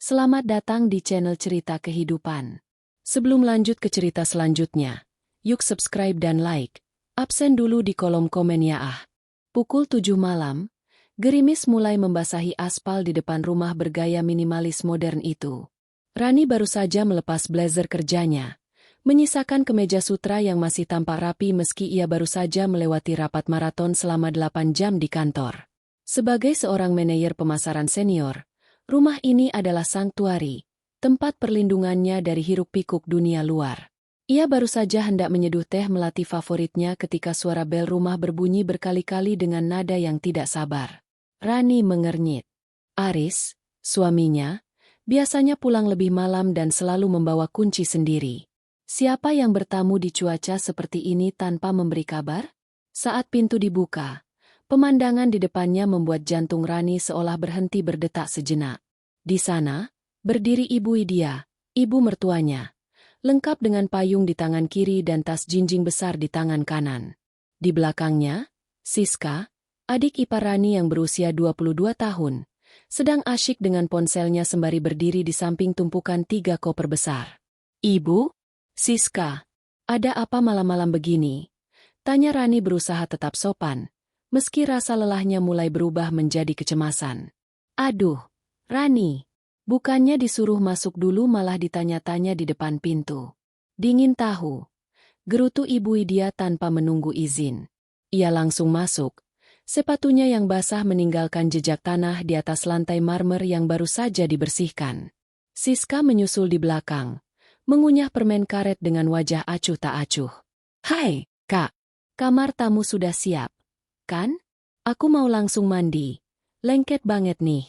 Selamat datang di channel Cerita Kehidupan. Sebelum lanjut ke cerita selanjutnya, yuk subscribe dan like. Absen dulu di kolom komen ya ah. Pukul 7 malam, gerimis mulai membasahi aspal di depan rumah bergaya minimalis modern itu. Rani baru saja melepas blazer kerjanya, menyisakan kemeja sutra yang masih tampak rapi meski ia baru saja melewati rapat maraton selama 8 jam di kantor. Sebagai seorang manajer pemasaran senior, rumah ini adalah sanktuari, tempat perlindungannya dari hiruk-pikuk dunia luar. Ia baru saja hendak menyeduh teh melati favoritnya ketika suara bel rumah berbunyi berkali-kali dengan nada yang tidak sabar. Rani mengernyit. Aris, suaminya, biasanya pulang lebih malam dan selalu membawa kunci sendiri. Siapa yang bertamu di cuaca seperti ini tanpa memberi kabar? Saat pintu dibuka, pemandangan di depannya membuat jantung Rani seolah berhenti berdetak sejenak. Di sana, berdiri Ibu Widya, ibu mertuanya, lengkap dengan payung di tangan kiri dan tas jinjing besar di tangan kanan. Di belakangnya, Siska, adik ipar Rani yang berusia 22 tahun, sedang asyik dengan ponselnya sembari berdiri di samping tumpukan 3 koper besar. "Ibu? Siska, ada apa malam-malam begini?" Tanya Rani berusaha tetap sopan, meski rasa lelahnya mulai berubah menjadi kecemasan. "Aduh, Rani, bukannya disuruh masuk dulu malah ditanya-tanya di depan pintu. Dingin tahu," gerutu Ibu Widya tanpa menunggu izin. Ia langsung masuk, sepatunya yang basah meninggalkan jejak tanah di atas lantai marmer yang baru saja dibersihkan. Siska menyusul di belakang, mengunyah permen karet dengan wajah acuh tak acuh. "Hai, Kak, kamar tamu sudah siap, kan? Aku mau langsung mandi, lengket banget nih."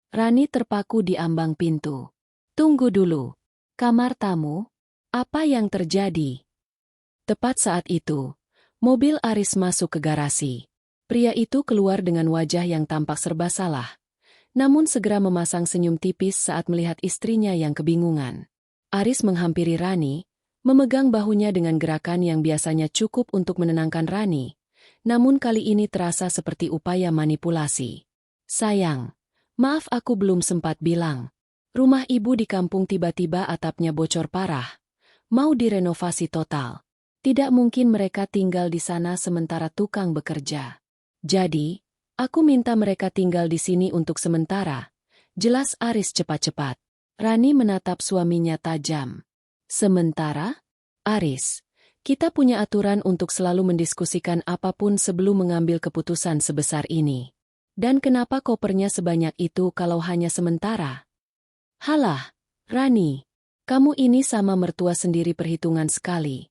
Rani terpaku di ambang pintu. "Tunggu dulu. Kamar tamu? Apa yang terjadi?" Tepat saat itu, mobil Aris masuk ke garasi. Pria itu keluar dengan wajah yang tampak serba salah, namun segera memasang senyum tipis saat melihat istrinya yang kebingungan. Aris menghampiri Rani, memegang bahunya dengan gerakan yang biasanya cukup untuk menenangkan Rani, namun kali ini terasa seperti upaya manipulasi. "Sayang, maaf aku belum sempat bilang. Rumah ibu di kampung tiba-tiba atapnya bocor parah. Mau direnovasi total. Tidak mungkin mereka tinggal di sana sementara tukang bekerja. Jadi, aku minta mereka tinggal di sini untuk sementara," jelas Aris cepat-cepat. Rani menatap suaminya tajam. "Sementara? Aris, kita punya aturan untuk selalu mendiskusikan apapun sebelum mengambil keputusan sebesar ini. Dan kenapa kopernya sebanyak itu kalau hanya sementara?" "Halah, Rani, kamu ini sama mertua sendiri perhitungan sekali,"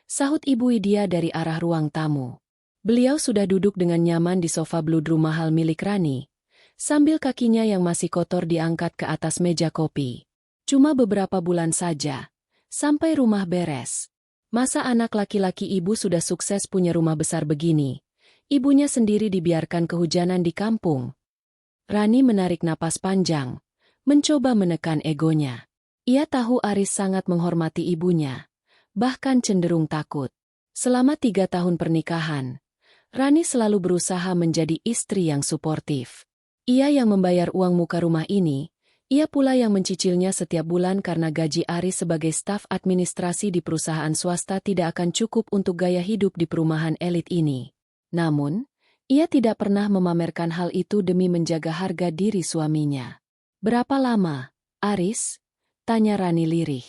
sahut Ibu Widya dari arah ruang tamu. Beliau sudah duduk dengan nyaman di sofa bludru mahal milik Rani, sambil kakinya yang masih kotor diangkat ke atas meja kopi. "Cuma beberapa bulan saja, sampai rumah beres. Masa anak laki-laki ibu sudah sukses punya rumah besar begini, ibunya sendiri dibiarkan kehujanan di kampung?" Rani menarik napas panjang, mencoba menekan egonya. Ia tahu Aris sangat menghormati ibunya, bahkan cenderung takut. Selama 3 tahun pernikahan, Rani selalu berusaha menjadi istri yang suportif. Ia yang membayar uang muka rumah ini, ia pula yang mencicilnya setiap bulan karena gaji Aris sebagai staf administrasi di perusahaan swasta tidak akan cukup untuk gaya hidup di perumahan elit ini. Namun, ia tidak pernah memamerkan hal itu demi menjaga harga diri suaminya. "Berapa lama, Aris?" tanya Rani lirih.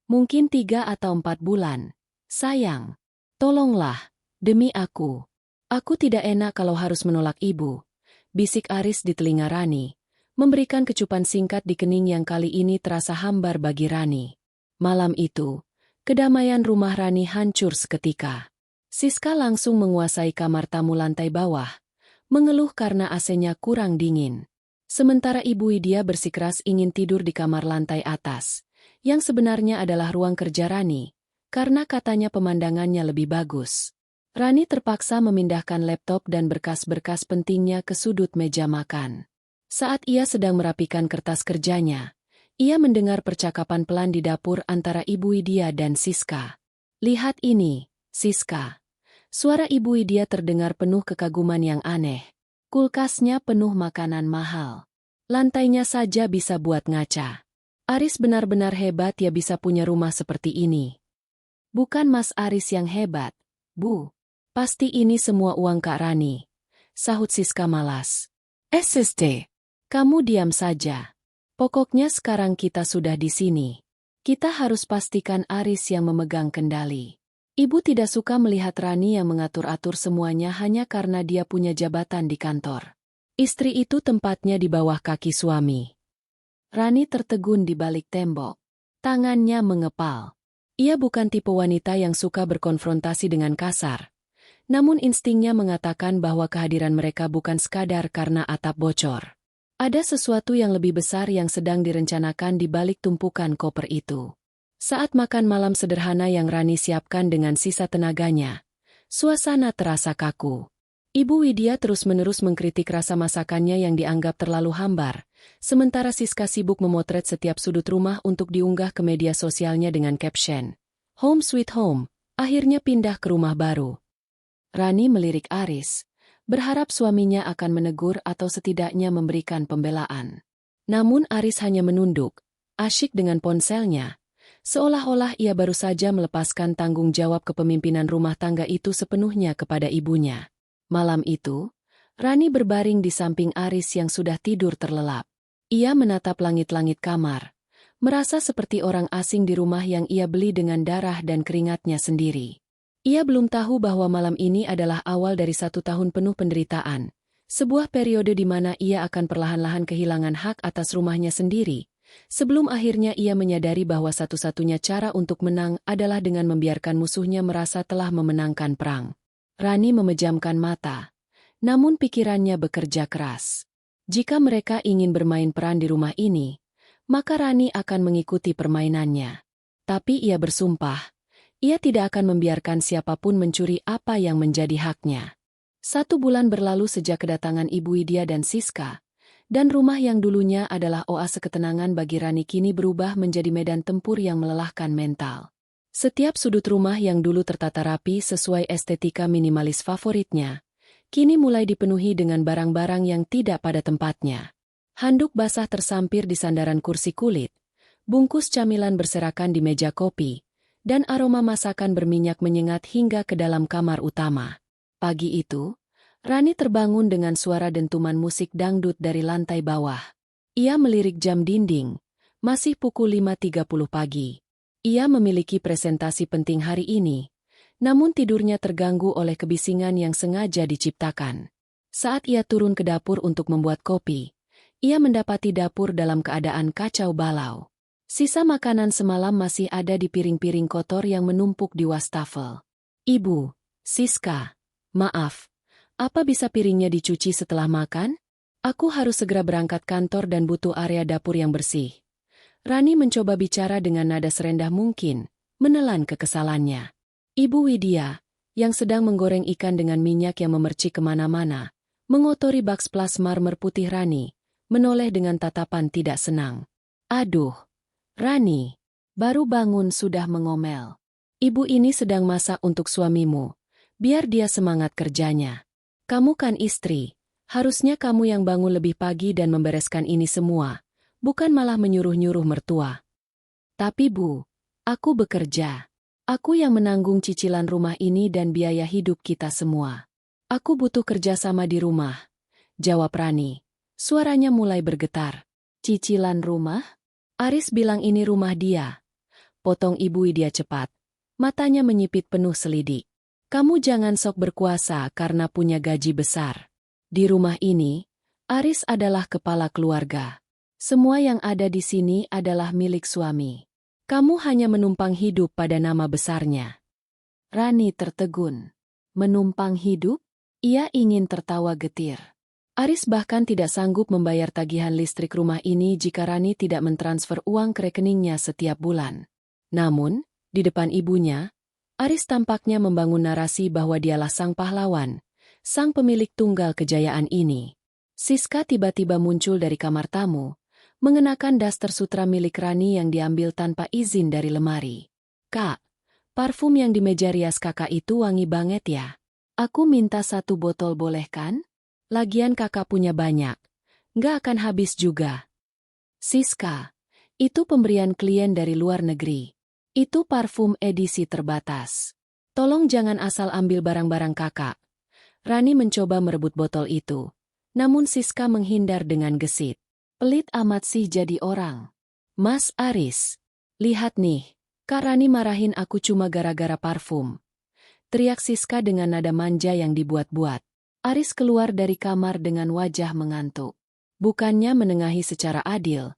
"Mungkin 3 atau 4 bulan. Sayang, tolonglah, demi aku. Aku tidak enak kalau harus menolak ibu," bisik Aris di telinga Rani, memberikan kecupan singkat di kening yang kali ini terasa hambar bagi Rani. Malam itu, kedamaian rumah Rani hancur seketika. Siska langsung menguasai kamar tamu lantai bawah, mengeluh karena AC-nya kurang dingin. Sementara Ibu Widya bersikeras ingin tidur di kamar lantai atas, yang sebenarnya adalah ruang kerja Rani, karena katanya pemandangannya lebih bagus. Rani terpaksa memindahkan laptop dan berkas-berkas pentingnya ke sudut meja makan. Saat ia sedang merapikan kertas kerjanya, ia mendengar percakapan pelan di dapur antara Ibu Widya dan Siska. "Lihat ini, Siska." Suara Ibu Widya terdengar penuh kekaguman yang aneh. "Kulkasnya penuh makanan mahal. Lantainya saja bisa buat ngaca. Aris benar-benar hebat ya bisa punya rumah seperti ini. Bukan Mas Aris yang hebat, Bu. Pasti ini semua uang Kak Rani, sahut Siska malas. SST, kamu diam saja. Pokoknya sekarang kita sudah di sini. Kita harus pastikan Aris yang memegang kendali. Ibu tidak suka melihat Rani yang mengatur-atur semuanya hanya karena dia punya jabatan di kantor. Istri itu tempatnya di bawah kaki suami. Rani tertegun di balik tembok. Tangannya mengepal. Ia bukan tipe wanita yang suka berkonfrontasi dengan kasar. Namun instingnya mengatakan bahwa kehadiran mereka bukan sekadar karena atap bocor. Ada sesuatu yang lebih besar yang sedang direncanakan di balik tumpukan koper itu. Saat makan malam sederhana yang Rani siapkan dengan sisa tenaganya, suasana terasa kaku. Ibu Widya terus-menerus mengkritik rasa masakannya yang dianggap terlalu hambar, sementara Siska sibuk memotret setiap sudut rumah untuk diunggah ke media sosialnya dengan caption, "Home Sweet Home, akhirnya pindah ke rumah baru." Rani melirik Aris, berharap suaminya akan menegur atau setidaknya memberikan pembelaan. Namun Aris hanya menunduk, asyik dengan ponselnya, seolah-olah ia baru saja melepaskan tanggung jawab kepemimpinan rumah tangga itu sepenuhnya kepada ibunya. Malam itu, Rani berbaring di samping Aris yang sudah tidur terlelap. Ia menatap langit-langit kamar, merasa seperti orang asing di rumah yang ia beli dengan darah dan keringatnya sendiri. Ia belum tahu bahwa malam ini adalah awal dari 1 tahun penuh penderitaan, sebuah periode di mana ia akan perlahan-lahan kehilangan hak atas rumahnya sendiri, sebelum akhirnya ia menyadari bahwa satu-satunya cara untuk menang adalah dengan membiarkan musuhnya merasa telah memenangkan perang. Rani memejamkan mata, namun pikirannya bekerja keras. Jika mereka ingin bermain peran di rumah ini, maka Rani akan mengikuti permainannya. Tapi ia bersumpah, ia tidak akan membiarkan siapapun mencuri apa yang menjadi haknya. 1 bulan berlalu sejak kedatangan Ibu Widya dan Siska, dan rumah yang dulunya adalah oase ketenangan bagi Rani kini berubah menjadi medan tempur yang melelahkan mental. Setiap sudut rumah yang dulu tertata rapi sesuai estetika minimalis favoritnya, kini mulai dipenuhi dengan barang-barang yang tidak pada tempatnya. Handuk basah tersampir di sandaran kursi kulit, bungkus camilan berserakan di meja kopi, dan aroma masakan berminyak menyengat hingga ke dalam kamar utama. Pagi itu, Rani terbangun dengan suara dentuman musik dangdut dari lantai bawah. Ia melirik jam dinding, masih pukul 5.30 pagi. Ia memiliki presentasi penting hari ini, namun tidurnya terganggu oleh kebisingan yang sengaja diciptakan. Saat ia turun ke dapur untuk membuat kopi, ia mendapati dapur dalam keadaan kacau balau. Sisa makanan semalam masih ada di piring-piring kotor yang menumpuk di wastafel. "Ibu, Siska, maaf, apa bisa piringnya dicuci setelah makan? Aku harus segera berangkat kantor dan butuh area dapur yang bersih." Rani mencoba bicara dengan nada serendah mungkin, menelan kekesalannya. Ibu Widya, yang sedang menggoreng ikan dengan minyak yang memercik kemana-mana, mengotori baksplash marmer putih Rani, menoleh dengan tatapan tidak senang. "Aduh, Rani, baru bangun sudah mengomel. Ibu ini sedang masak untuk suamimu, biar dia semangat kerjanya. Kamu kan istri, harusnya kamu yang bangun lebih pagi dan membereskan ini semua. Bukan malah menyuruh-nyuruh mertua." "Tapi Bu, aku bekerja. Aku yang menanggung cicilan rumah ini dan biaya hidup kita semua. Aku butuh kerjasama di rumah," jawab Rani. Suaranya mulai bergetar. "Cicilan rumah? Aris bilang ini rumah dia," potong Ibu Widya cepat. Matanya menyipit penuh selidik. "Kamu jangan sok berkuasa karena punya gaji besar. Di rumah ini, Aris adalah kepala keluarga. Semua yang ada di sini adalah milik suami. Kamu hanya menumpang hidup pada nama besarnya." Rani tertegun. Menumpang hidup? Ia ingin tertawa getir. Aris bahkan tidak sanggup membayar tagihan listrik rumah ini jika Rani tidak mentransfer uang ke rekeningnya setiap bulan. Namun, di depan ibunya, Aris tampaknya membangun narasi bahwa dialah sang pahlawan, sang pemilik tunggal kejayaan ini. Siska tiba-tiba muncul dari kamar tamu, mengenakan daster sutra milik Rani yang diambil tanpa izin dari lemari. "Kak, parfum yang di meja rias kakak itu wangi banget ya. Aku minta 1 botol boleh kan? Lagian kakak punya banyak. Nggak akan habis juga. Siska, itu pemberian klien dari luar negeri. Itu parfum edisi terbatas. Tolong jangan asal ambil barang-barang kakak. Rani mencoba merebut botol itu. Namun Siska menghindar dengan gesit. Pelit amat sih jadi orang. Mas Aris, lihat nih, Kak Rani marahin aku cuma gara-gara parfum. Teriak Siska dengan nada manja yang dibuat-buat. Aris keluar dari kamar dengan wajah mengantuk. Bukannya menengahi secara adil,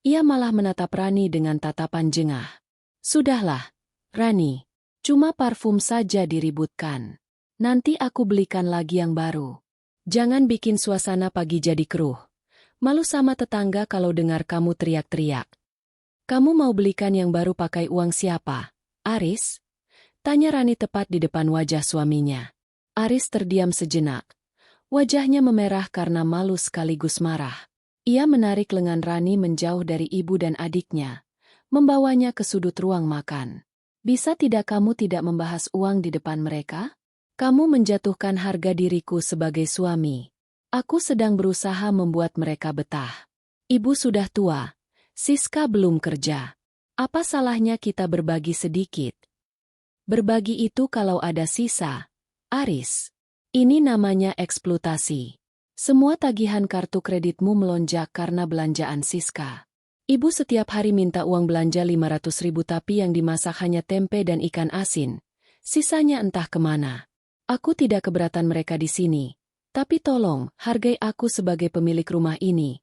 ia malah menatap Rani dengan tatapan jengah. Sudahlah, Rani, cuma parfum saja diributkan. Nanti aku belikan lagi yang baru. Jangan bikin suasana pagi jadi keruh. Malu sama tetangga kalau dengar kamu teriak-teriak. Kamu mau belikan yang baru pakai uang siapa, Aris? Tanya Rani tepat di depan wajah suaminya. Aris terdiam sejenak. Wajahnya memerah karena malu sekaligus marah. Ia menarik lengan Rani menjauh dari ibu dan adiknya, membawanya ke sudut ruang makan. Bisa tidak kamu tidak membahas uang di depan mereka? Kamu menjatuhkan harga diriku sebagai suami. Aku sedang berusaha membuat mereka betah. Ibu sudah tua. Siska belum kerja. Apa salahnya kita berbagi sedikit? Berbagi itu kalau ada sisa. Aris. Ini namanya eksploitasi. Semua tagihan kartu kreditmu melonjak karena belanjaan Siska. Ibu setiap hari minta uang belanja 500.000 tapi yang dimasak hanya tempe dan ikan asin. Sisanya entah kemana. Aku tidak keberatan mereka di sini. Tapi tolong, hargai aku sebagai pemilik rumah ini.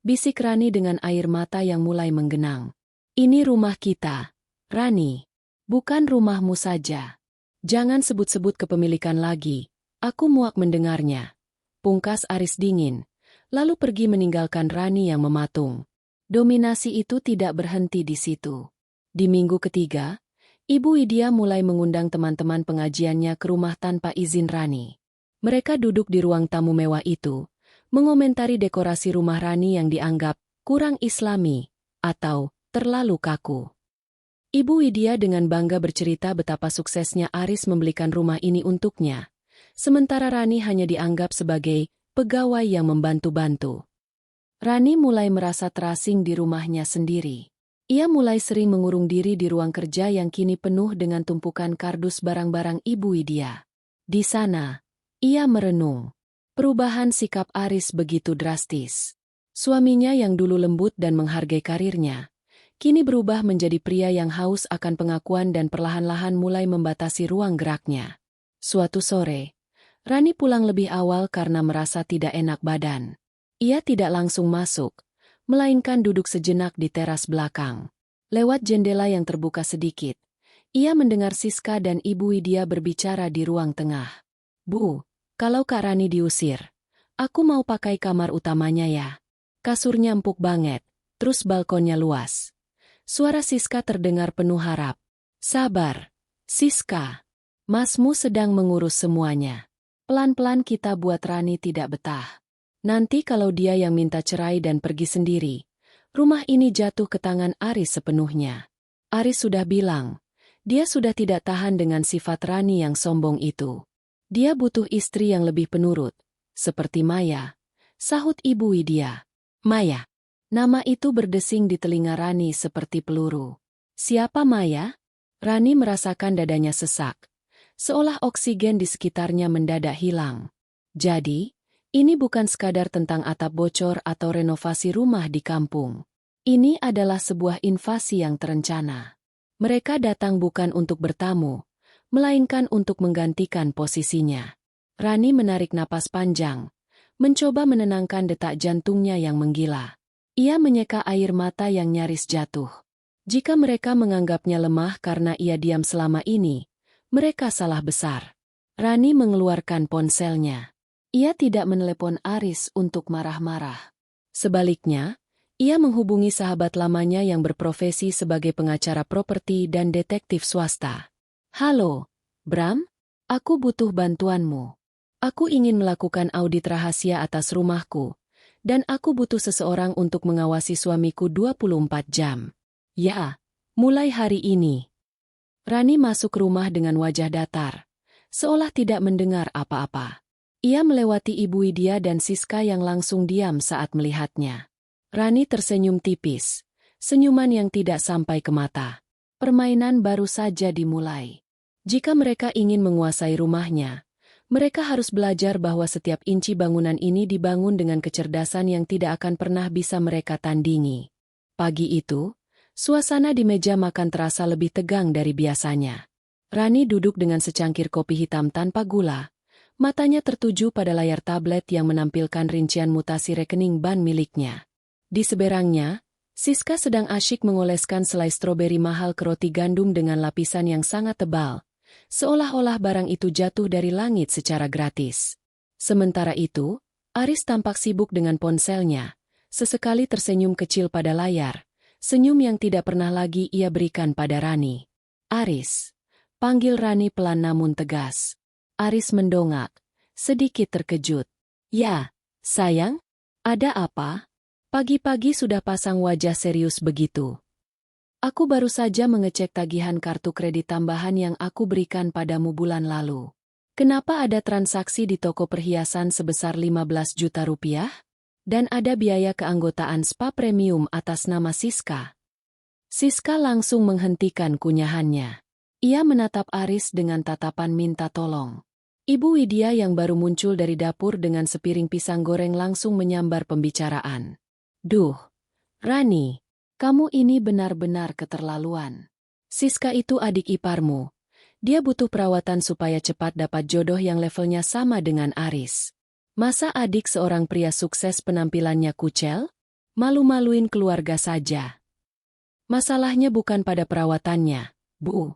Bisik Rani dengan air mata yang mulai menggenang. Ini rumah kita, Rani. Bukan rumahmu saja. Jangan sebut-sebut kepemilikan lagi. Aku muak mendengarnya. Pungkas Aris dingin, lalu pergi meninggalkan Rani yang mematung. Dominasi itu tidak berhenti di situ. Di minggu ketiga, Ibu Widya mulai mengundang teman-teman pengajiannya ke rumah tanpa izin Rani. Mereka duduk di ruang tamu mewah itu, mengomentari dekorasi rumah Rani yang dianggap kurang islami atau terlalu kaku. Ibu Widya dengan bangga bercerita betapa suksesnya Aris membelikan rumah ini untuknya, sementara Rani hanya dianggap sebagai pegawai yang membantu-bantu. Rani mulai merasa terasing di rumahnya sendiri. Ia mulai sering mengurung diri di ruang kerja yang kini penuh dengan tumpukan kardus barang-barang Ibu Widya. Di sana, ia merenung. Perubahan sikap Aris begitu drastis. Suaminya yang dulu lembut dan menghargai karirnya, kini berubah menjadi pria yang haus akan pengakuan dan perlahan-lahan mulai membatasi ruang geraknya. Suatu sore, Rani pulang lebih awal karena merasa tidak enak badan. Ia tidak langsung masuk, melainkan duduk sejenak di teras belakang. Lewat jendela yang terbuka sedikit, ia mendengar Siska dan Ibu Widya berbicara di ruang tengah. Bu, kalau Kak Rani diusir, aku mau pakai kamar utamanya ya. Kasurnya empuk banget, terus balkonnya luas. Suara Siska terdengar penuh harap. Sabar, Siska. Masmu sedang mengurus semuanya. Pelan-pelan kita buat Rani tidak betah. Nanti kalau dia yang minta cerai dan pergi sendiri, rumah ini jatuh ke tangan Aris sepenuhnya. Aris sudah bilang, dia sudah tidak tahan dengan sifat Rani yang sombong itu. Dia butuh istri yang lebih penurut, seperti Maya, sahut Ibu Widya. Maya. Nama itu berdesing di telinga Rani seperti peluru. Siapa Maya? Rani merasakan dadanya sesak, seolah oksigen di sekitarnya mendadak hilang. Jadi, ini bukan sekadar tentang atap bocor atau renovasi rumah di kampung. Ini adalah sebuah invasi yang terencana. Mereka datang bukan untuk bertamu, melainkan untuk menggantikan posisinya. Rani menarik napas panjang, mencoba menenangkan detak jantungnya yang menggila. Ia menyeka air mata yang nyaris jatuh. Jika mereka menganggapnya lemah karena ia diam selama ini, mereka salah besar. Rani mengeluarkan ponselnya. Ia tidak menelepon Aris untuk marah-marah. Sebaliknya, ia menghubungi sahabat lamanya yang berprofesi sebagai pengacara properti dan detektif swasta. Halo, Bram? Aku butuh bantuanmu. Aku ingin melakukan audit rahasia atas rumahku, dan aku butuh seseorang untuk mengawasi suamiku 24 jam. Ya, mulai hari ini. Rani masuk rumah dengan wajah datar, seolah tidak mendengar apa-apa. Ia melewati Ibu Widya dan Siska yang langsung diam saat melihatnya. Rani tersenyum tipis, senyuman yang tidak sampai ke mata. Permainan baru saja dimulai. Jika mereka ingin menguasai rumahnya, mereka harus belajar bahwa setiap inci bangunan ini dibangun dengan kecerdasan yang tidak akan pernah bisa mereka tandingi. Pagi itu, suasana di meja makan terasa lebih tegang dari biasanya. Rani duduk dengan secangkir kopi hitam tanpa gula. Matanya tertuju pada layar tablet yang menampilkan rincian mutasi rekening ban miliknya. Di seberangnya, Siska sedang asyik mengoleskan selai stroberi mahal ke roti gandum dengan lapisan yang sangat tebal, seolah-olah barang itu jatuh dari langit secara gratis. Sementara itu, Aris tampak sibuk dengan ponselnya, sesekali tersenyum kecil pada layar, senyum yang tidak pernah lagi ia berikan pada Rani. "Aris," panggil Rani pelan namun tegas. Aris mendongak, sedikit terkejut. "Ya, sayang, ada apa? Pagi-pagi sudah pasang wajah serius begitu." "Aku baru saja mengecek tagihan kartu kredit tambahan yang aku berikan padamu bulan lalu. Kenapa ada transaksi di toko perhiasan sebesar 15 juta rupiah? Dan ada biaya keanggotaan spa premium atas nama Siska." Siska langsung menghentikan kunyahannya. Ia menatap Aris dengan tatapan minta tolong. Ibu Widya yang baru muncul dari dapur dengan sepiring pisang goreng langsung menyambar pembicaraan. "Duh, Rani, kamu ini benar-benar keterlaluan. Siska itu adik iparmu. Dia butuh perawatan supaya cepat dapat jodoh yang levelnya sama dengan Aris. Masa adik seorang pria sukses penampilannya kucel? Malu-maluin keluarga saja." "Masalahnya bukan pada perawatannya, Bu,"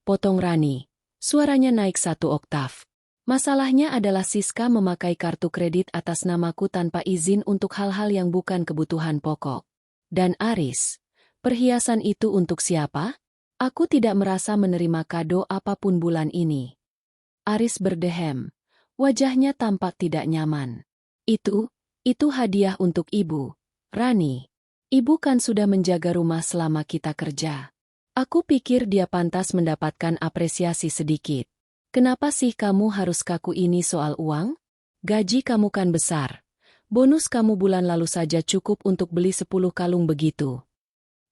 potong Rani. Suaranya naik 1 oktav. "Masalahnya adalah Siska memakai kartu kredit atas namaku tanpa izin untuk hal-hal yang bukan kebutuhan pokok. Dan Aris, perhiasan itu untuk siapa? Aku tidak merasa menerima kado apapun bulan ini." Aris berdehem. Wajahnya tampak tidak nyaman. Itu hadiah untuk ibu. Rani, ibu kan sudah menjaga rumah selama kita kerja. Aku pikir dia pantas mendapatkan apresiasi sedikit. Kenapa sih kamu harus kaku ini soal uang? Gaji kamu kan besar. Bonus kamu bulan lalu saja cukup untuk beli 10 kalung begitu."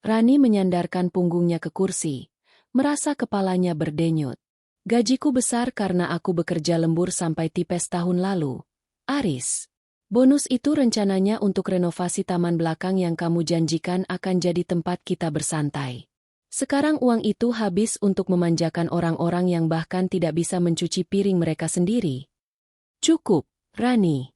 Rani menyandarkan punggungnya ke kursi, merasa kepalanya berdenyut. "Gajiku besar karena aku bekerja lembur sampai tipes tahun lalu. Aris, bonus itu rencananya untuk renovasi taman belakang yang kamu janjikan akan jadi tempat kita bersantai. Sekarang uang itu habis untuk memanjakan orang-orang yang bahkan tidak bisa mencuci piring mereka sendiri." "Cukup, Rani."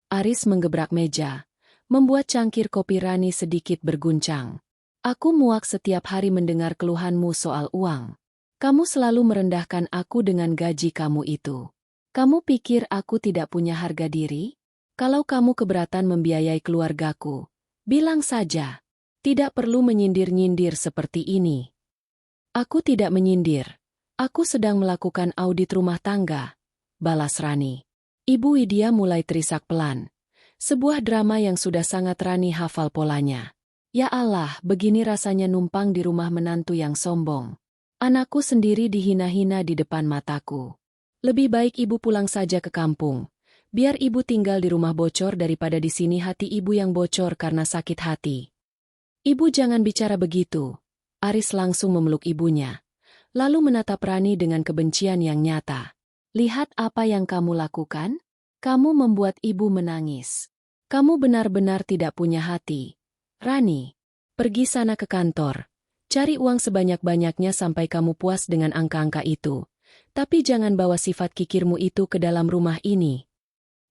Aris menggebrak meja, membuat cangkir kopi Rani sedikit berguncang. "Aku muak setiap hari mendengar keluhanmu soal uang. Kamu selalu merendahkan aku dengan gaji kamu itu. Kamu pikir aku tidak punya harga diri? Kalau kamu keberatan membiayai keluargaku, bilang saja. Tidak perlu menyindir-nyindir seperti ini." "Aku tidak menyindir. Aku sedang melakukan audit rumah tangga," balas Rani. Ibu Widya mulai terisak pelan. Sebuah drama yang sudah sangat Rani hafal polanya. "Ya Allah, begini rasanya numpang di rumah menantu yang sombong. Anakku sendiri dihina-hina di depan mataku. Lebih baik ibu pulang saja ke kampung. Biar ibu tinggal di rumah bocor daripada di sini hati ibu yang bocor karena sakit hati." "Ibu jangan bicara begitu." Aris langsung memeluk ibunya, lalu menatap Rani dengan kebencian yang nyata. "Lihat apa yang kamu lakukan? Kamu membuat ibu menangis. Kamu benar-benar tidak punya hati. Rani, pergi sana ke kantor. Cari uang sebanyak-banyaknya sampai kamu puas dengan angka-angka itu. Tapi jangan bawa sifat kikirmu itu ke dalam rumah ini."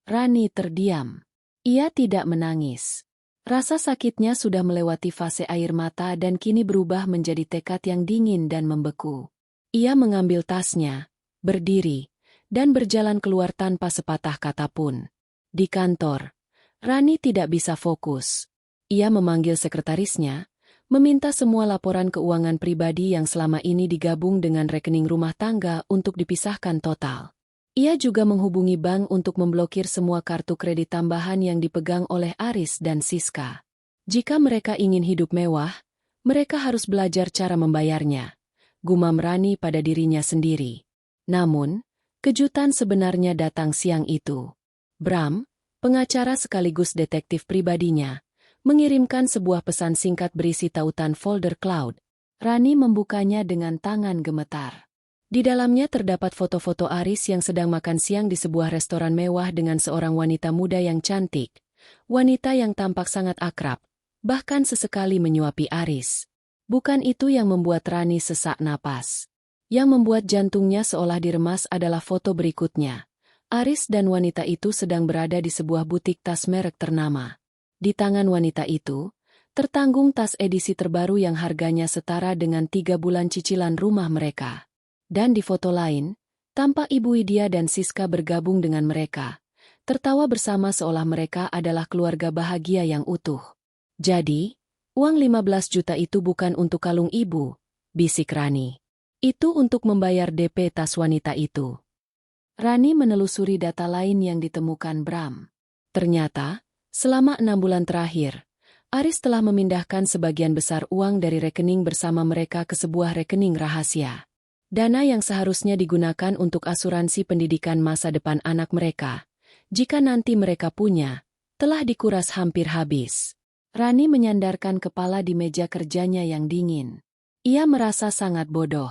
Rani terdiam. Ia tidak menangis. Rasa sakitnya sudah melewati fase air mata dan kini berubah menjadi tekad yang dingin dan membeku. Ia mengambil tasnya, berdiri, dan berjalan keluar tanpa sepatah kata pun. Di kantor, Rani tidak bisa fokus. Ia memanggil sekretarisnya, meminta semua laporan keuangan pribadi yang selama ini digabung dengan rekening rumah tangga untuk dipisahkan total. Ia juga menghubungi bank untuk memblokir semua kartu kredit tambahan yang dipegang oleh Aris dan Siska. Jika mereka ingin hidup mewah, mereka harus belajar cara membayarnya. Gumam Rani pada dirinya sendiri. Namun, Kejutan sebenarnya datang siang itu. Bram, pengacara sekaligus detektif pribadinya, mengirimkan sebuah pesan singkat berisi tautan folder cloud. Rani membukanya dengan tangan gemetar. Di dalamnya terdapat foto-foto Aris yang sedang makan siang di sebuah restoran mewah dengan seorang wanita muda yang cantik. Wanita yang tampak sangat akrab, bahkan sesekali menyuapi Aris. Bukan itu yang membuat Rani sesak napas. Yang membuat jantungnya seolah diremas adalah foto berikutnya. Aris dan wanita itu sedang berada di sebuah butik tas merek ternama. Di tangan wanita itu, tertanggung tas edisi terbaru yang harganya setara dengan 3 bulan cicilan rumah mereka. Dan di foto lain, tampak Ibu Widya dan Siska bergabung dengan mereka. Tertawa bersama seolah mereka adalah keluarga bahagia yang utuh. Jadi, uang 15 juta itu bukan untuk kalung ibu, bisik Rani. Itu untuk membayar DP tas wanita itu. Rani menelusuri data lain yang ditemukan Bram. Ternyata, selama 6 bulan terakhir, Aris telah memindahkan sebagian besar uang dari rekening bersama mereka ke sebuah rekening rahasia. Dana yang seharusnya digunakan untuk asuransi pendidikan masa depan anak mereka, jika nanti mereka punya, telah dikuras hampir habis. Rani menyandarkan kepala di meja kerjanya yang dingin. Ia merasa sangat bodoh.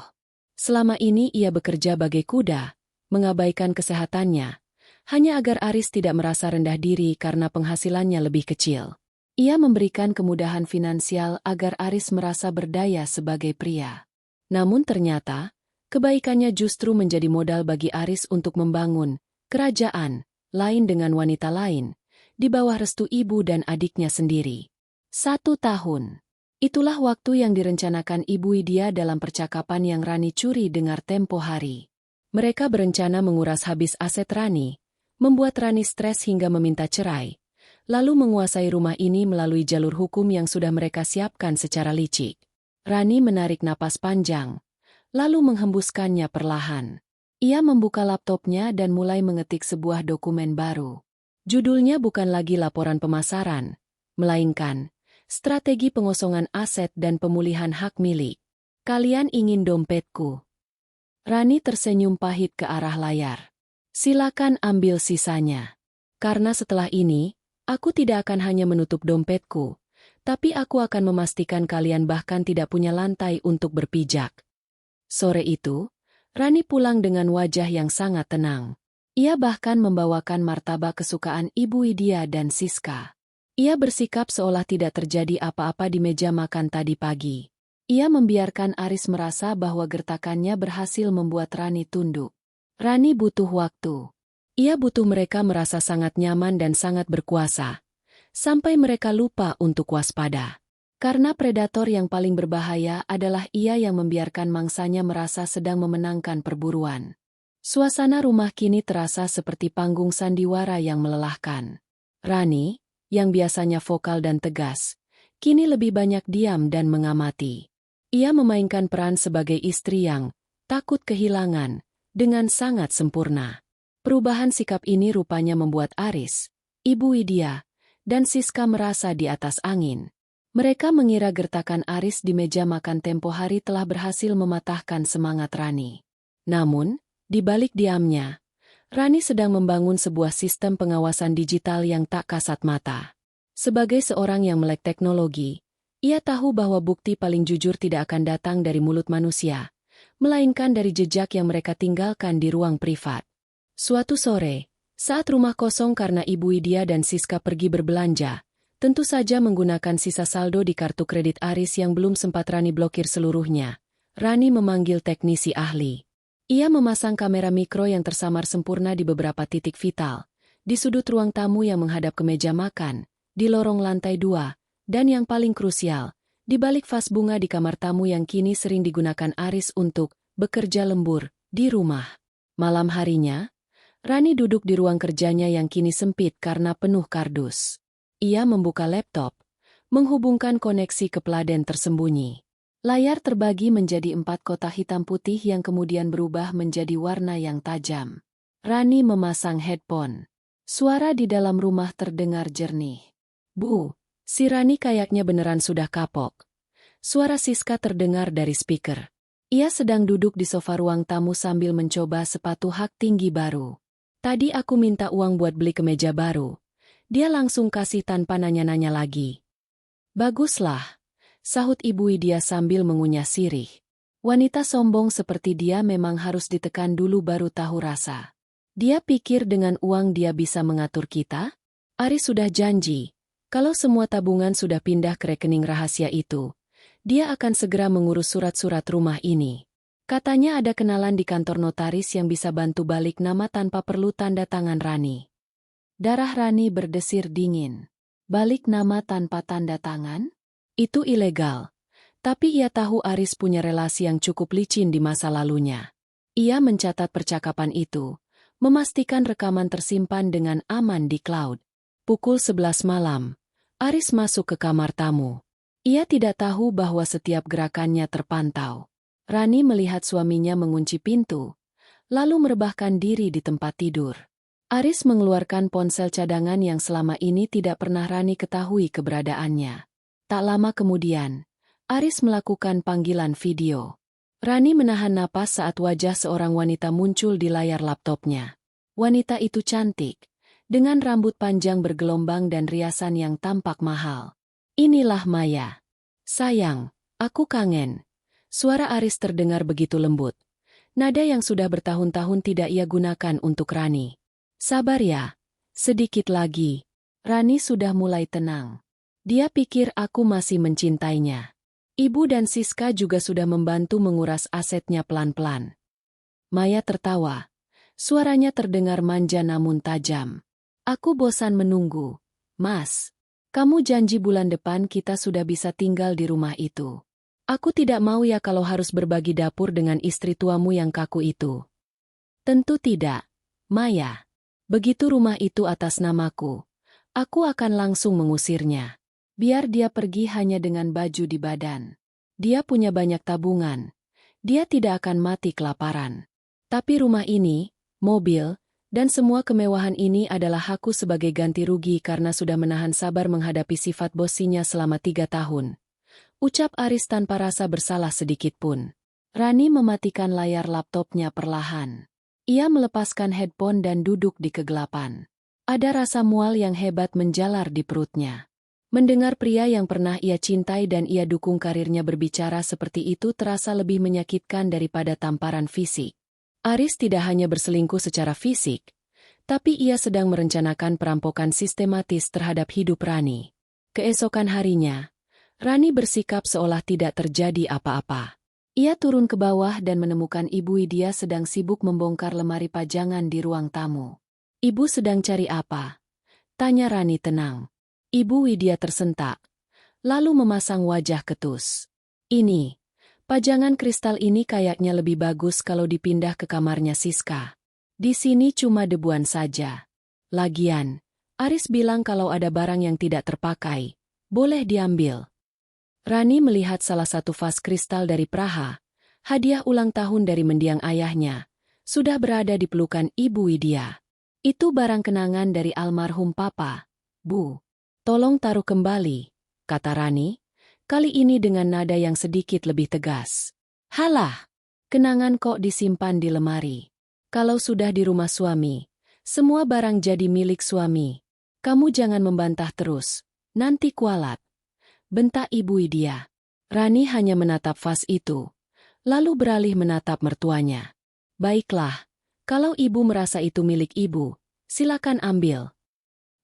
Selama ini ia bekerja bagai kuda, mengabaikan kesehatannya, hanya agar Aris tidak merasa rendah diri karena penghasilannya lebih kecil. Ia memberikan kemudahan finansial agar Aris merasa berdaya sebagai pria. Namun ternyata, kebaikannya justru menjadi modal bagi Aris untuk membangun kerajaan lain dengan wanita lain, di bawah restu ibu dan adiknya sendiri. 1 tahun. Itulah waktu yang direncanakan Ibu Widya dalam percakapan yang Rani curi dengar tempo hari. Mereka berencana menguras habis aset Rani, membuat Rani stres hingga meminta cerai, lalu menguasai rumah ini melalui jalur hukum yang sudah mereka siapkan secara licik. Rani menarik napas panjang, lalu menghembuskannya perlahan. Ia membuka laptopnya dan mulai mengetik sebuah dokumen baru. Judulnya bukan lagi laporan pemasaran, melainkan strategi pengosongan aset dan pemulihan hak milik. Kalian ingin dompetku? Rani tersenyum pahit ke arah layar. Silakan ambil sisanya. Karena setelah ini, aku tidak akan hanya menutup dompetku, tapi aku akan memastikan kalian bahkan tidak punya lantai untuk berpijak. Sore itu, Rani pulang dengan wajah yang sangat tenang. Ia bahkan membawakan martabak kesukaan Ibu Widya dan Siska. Ia bersikap seolah tidak terjadi apa-apa di meja makan tadi pagi. Ia membiarkan Aris merasa bahwa gertakannya berhasil membuat Rani tunduk. Rani butuh waktu. Ia butuh mereka merasa sangat nyaman dan sangat berkuasa, sampai mereka lupa untuk waspada. Karena predator yang paling berbahaya adalah ia yang membiarkan mangsanya merasa sedang memenangkan perburuan. Suasana rumah kini terasa seperti panggung sandiwara yang melelahkan. Rani, yang biasanya vokal dan tegas, kini lebih banyak diam dan mengamati. Ia memainkan peran sebagai istri yang takut kehilangan dengan sangat sempurna. Perubahan sikap ini rupanya membuat Aris, Ibu Widya, dan Siska merasa di atas angin. Mereka mengira gertakan Aris di meja makan tempo hari telah berhasil mematahkan semangat Rani. Namun, di balik diamnya, Rani sedang membangun sebuah sistem pengawasan digital yang tak kasat mata. Sebagai seorang yang melek teknologi, ia tahu bahwa bukti paling jujur tidak akan datang dari mulut manusia, melainkan dari jejak yang mereka tinggalkan di ruang privat. Suatu sore, saat rumah kosong karena Ibu Widya dan Siska pergi berbelanja, tentu saja menggunakan sisa saldo di kartu kredit Aris yang belum sempat Rani blokir seluruhnya, Rani memanggil teknisi ahli. Ia memasang kamera mikro yang tersamar sempurna di beberapa titik vital, di sudut ruang tamu yang menghadap ke meja makan, di lorong lantai 2, dan yang paling krusial, di balik vas bunga di kamar tamu yang kini sering digunakan Aris untuk bekerja lembur di rumah. Malam harinya, Rani duduk di ruang kerjanya yang kini sempit karena penuh kardus. Ia membuka laptop, menghubungkan koneksi ke peladen tersembunyi. Layar terbagi menjadi 4 kotak hitam putih yang kemudian berubah menjadi warna yang tajam. Rani memasang headphone. Suara di dalam rumah terdengar jernih. Bu, si Rani kayaknya beneran sudah kapok. Suara Siska terdengar dari speaker. Ia sedang duduk di sofa ruang tamu sambil mencoba sepatu hak tinggi baru. Tadi aku minta uang buat beli kemeja baru. Dia langsung kasih tanpa nanya-nanya lagi. Baguslah, sahut Ibu Widya sambil mengunyah sirih. Wanita sombong seperti dia memang harus ditekan dulu baru tahu rasa. Dia pikir dengan uang dia bisa mengatur kita? Aris sudah janji, kalau semua tabungan sudah pindah ke rekening rahasia itu, dia akan segera mengurus surat-surat rumah ini. Katanya ada kenalan di kantor notaris yang bisa bantu balik nama tanpa perlu tanda tangan Rani. Darah Rani berdesir dingin. Balik nama tanpa tanda tangan? Itu ilegal. Tapi ia tahu Aris punya relasi yang cukup licin di masa lalunya. Ia mencatat percakapan itu, memastikan rekaman tersimpan dengan aman di cloud. Pukul 11 malam, Aris masuk ke kamar tamu. Ia tidak tahu bahwa setiap gerakannya terpantau. Rani melihat suaminya mengunci pintu, lalu merebahkan diri di tempat tidur. Aris mengeluarkan ponsel cadangan yang selama ini tidak pernah Rani ketahui keberadaannya. Tak lama kemudian, Aris melakukan panggilan video. Rani menahan napas saat wajah seorang wanita muncul di layar laptopnya. Wanita itu cantik, dengan rambut panjang bergelombang dan riasan yang tampak mahal. Inilah Maya. Sayang, aku kangen. Suara Aris terdengar begitu lembut. Nada yang sudah bertahun-tahun tidak ia gunakan untuk Rani. Sabar ya, sedikit lagi. Rani sudah mulai tenang. Dia pikir aku masih mencintainya. Ibu dan Siska juga sudah membantu menguras asetnya pelan-pelan. Maya tertawa. Suaranya terdengar manja namun tajam. Aku bosan menunggu, Mas. Kamu janji bulan depan kita sudah bisa tinggal di rumah itu. Aku tidak mau ya kalau harus berbagi dapur dengan istri tuamu yang kaku itu. Tentu tidak, Maya. Begitu rumah itu atas namaku, aku akan langsung mengusirnya. Biar dia pergi hanya dengan baju di badan. Dia punya banyak tabungan. Dia tidak akan mati kelaparan. Tapi rumah ini, mobil, dan semua kemewahan ini adalah hakku sebagai ganti rugi karena sudah menahan sabar menghadapi sifat bosinya selama 3 tahun. Ucap Aris tanpa rasa bersalah sedikit pun. Rani mematikan layar laptopnya perlahan. Ia melepaskan headphone dan duduk di kegelapan. Ada rasa mual yang hebat menjalar di perutnya. Mendengar pria yang pernah ia cintai dan ia dukung karirnya berbicara seperti itu terasa lebih menyakitkan daripada tamparan fisik. Aris tidak hanya berselingkuh secara fisik, tapi ia sedang merencanakan perampokan sistematis terhadap hidup Rani. Keesokan harinya, Rani bersikap seolah tidak terjadi apa-apa. Ia turun ke bawah dan menemukan Ibu Widya sedang sibuk membongkar lemari pajangan di ruang tamu. Ibu sedang cari apa? Tanya Rani tenang. Ibu Widya tersentak, lalu memasang wajah ketus. Ini. Pajangan kristal ini kayaknya lebih bagus kalau dipindah ke kamarnya Siska. Di sini cuma debuan saja. Lagian, Aris bilang kalau ada barang yang tidak terpakai, boleh diambil. Rani melihat salah satu vas kristal dari Praha, hadiah ulang tahun dari mendiang ayahnya, sudah berada di pelukan Ibu Widya. Itu barang kenangan dari almarhum Papa, Bu. Tolong taruh kembali, kata Rani. Kali ini dengan nada yang sedikit lebih tegas. Halah, kenangan kok disimpan di lemari. Kalau sudah di rumah suami, semua barang jadi milik suami. Kamu jangan membantah terus, nanti kualat. Bentak Ibu Widya. Rani hanya menatap vas itu, lalu beralih menatap mertuanya. Baiklah, kalau ibu merasa itu milik ibu, silakan ambil.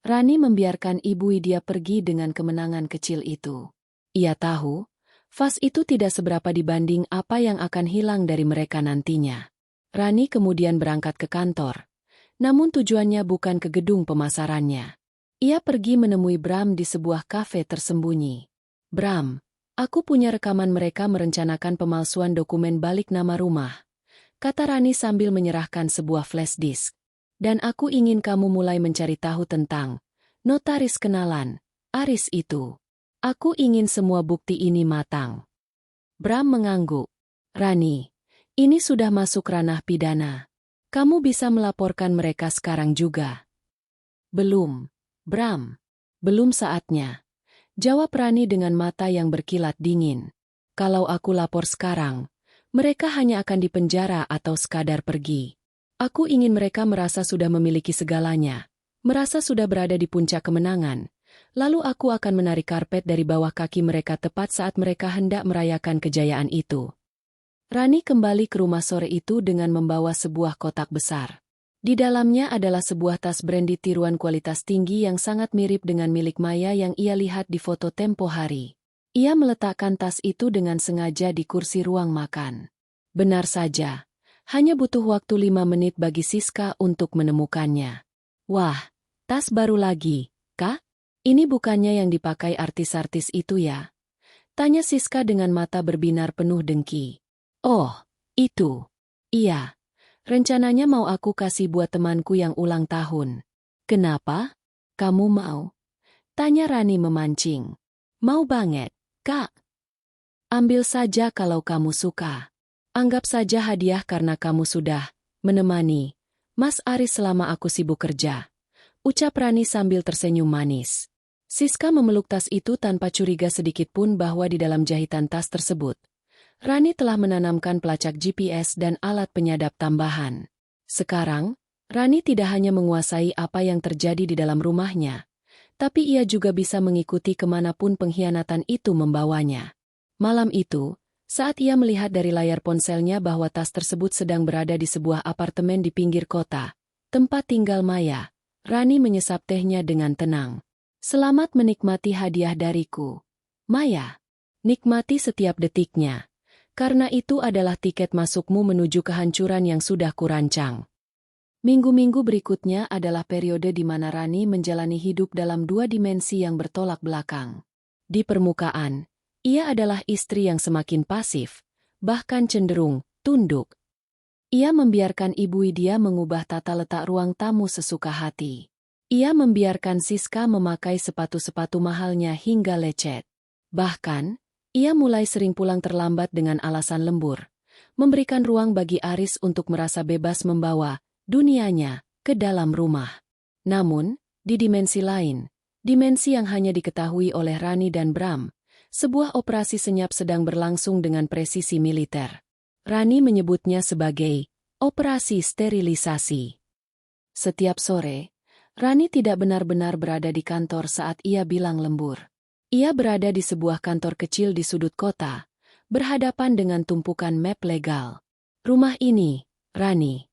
Rani membiarkan Ibu Widya pergi dengan kemenangan kecil itu. Ia tahu, vas itu tidak seberapa dibanding apa yang akan hilang dari mereka nantinya. Rani kemudian berangkat ke kantor, namun tujuannya bukan ke gedung pemasarannya. Ia pergi menemui Bram di sebuah kafe tersembunyi. Bram, aku punya rekaman mereka merencanakan pemalsuan dokumen balik nama rumah, kata Rani sambil menyerahkan sebuah flash disk. Dan aku ingin kamu mulai mencari tahu tentang notaris kenalan, Aris itu. Aku ingin semua bukti ini matang. Bram mengangguk. Rani, ini sudah masuk ranah pidana. Kamu bisa melaporkan mereka sekarang juga. Belum, Bram. Belum saatnya. Jawab Rani dengan mata yang berkilat dingin. Kalau aku lapor sekarang, Mereka hanya akan dipenjara atau sekadar pergi. Aku ingin mereka merasa sudah memiliki segalanya, merasa sudah berada di puncak kemenangan. Lalu aku akan menarik karpet dari bawah kaki mereka tepat saat mereka hendak merayakan kejayaan itu. Rani kembali ke rumah sore itu dengan membawa sebuah kotak besar. Di dalamnya adalah sebuah tas branded tiruan kualitas tinggi yang sangat mirip dengan milik Maya yang ia lihat di foto tempo hari. Ia meletakkan tas itu dengan sengaja di kursi ruang makan. Benar saja, hanya butuh waktu 5 menit bagi Siska untuk menemukannya. Wah, tas baru lagi, Kak? Ini bukannya yang dipakai artis-artis itu ya? Tanya Siska dengan mata berbinar penuh dengki. Oh, itu. Iya. Rencananya mau aku kasih buat temanku yang ulang tahun. Kenapa? Kamu mau? Tanya Rani memancing. Mau banget, Kak. Ambil saja kalau kamu suka. Anggap saja hadiah karena kamu sudah menemani Mas Aris selama aku sibuk kerja. Ucap Rani sambil tersenyum manis. Siska memeluk tas itu tanpa curiga sedikitpun bahwa di dalam jahitan tas tersebut, Rani telah menanamkan pelacak GPS dan alat penyadap tambahan. Sekarang, Rani tidak hanya menguasai apa yang terjadi di dalam rumahnya, tapi ia juga bisa mengikuti kemanapun pengkhianatan itu membawanya. Malam itu, saat ia melihat dari layar ponselnya bahwa tas tersebut sedang berada di sebuah apartemen di pinggir kota, tempat tinggal Maya, Rani menyesap tehnya dengan tenang. Selamat menikmati hadiah dariku, Maya. Nikmati setiap detiknya, karena itu adalah tiket masukmu menuju kehancuran yang sudah kurancang. Minggu-minggu berikutnya adalah periode di mana Rani menjalani hidup dalam 2 dimensi yang bertolak belakang. Di permukaan, ia adalah istri yang semakin pasif, bahkan cenderung tunduk. Ia membiarkan Ibu Widya mengubah tata letak ruang tamu sesuka hati. Ia membiarkan Siska memakai sepatu-sepatu mahalnya hingga lecet. Bahkan, ia mulai sering pulang terlambat dengan alasan lembur, memberikan ruang bagi Aris untuk merasa bebas membawa dunianya ke dalam rumah. Namun, di dimensi lain, dimensi yang hanya diketahui oleh Rani dan Bram, sebuah operasi senyap sedang berlangsung dengan presisi militer. Rani menyebutnya sebagai operasi sterilisasi. Setiap sore, Rani tidak benar-benar berada di kantor saat ia bilang lembur. Ia berada di sebuah kantor kecil di sudut kota, berhadapan dengan tumpukan map legal. Rumah ini, Rani,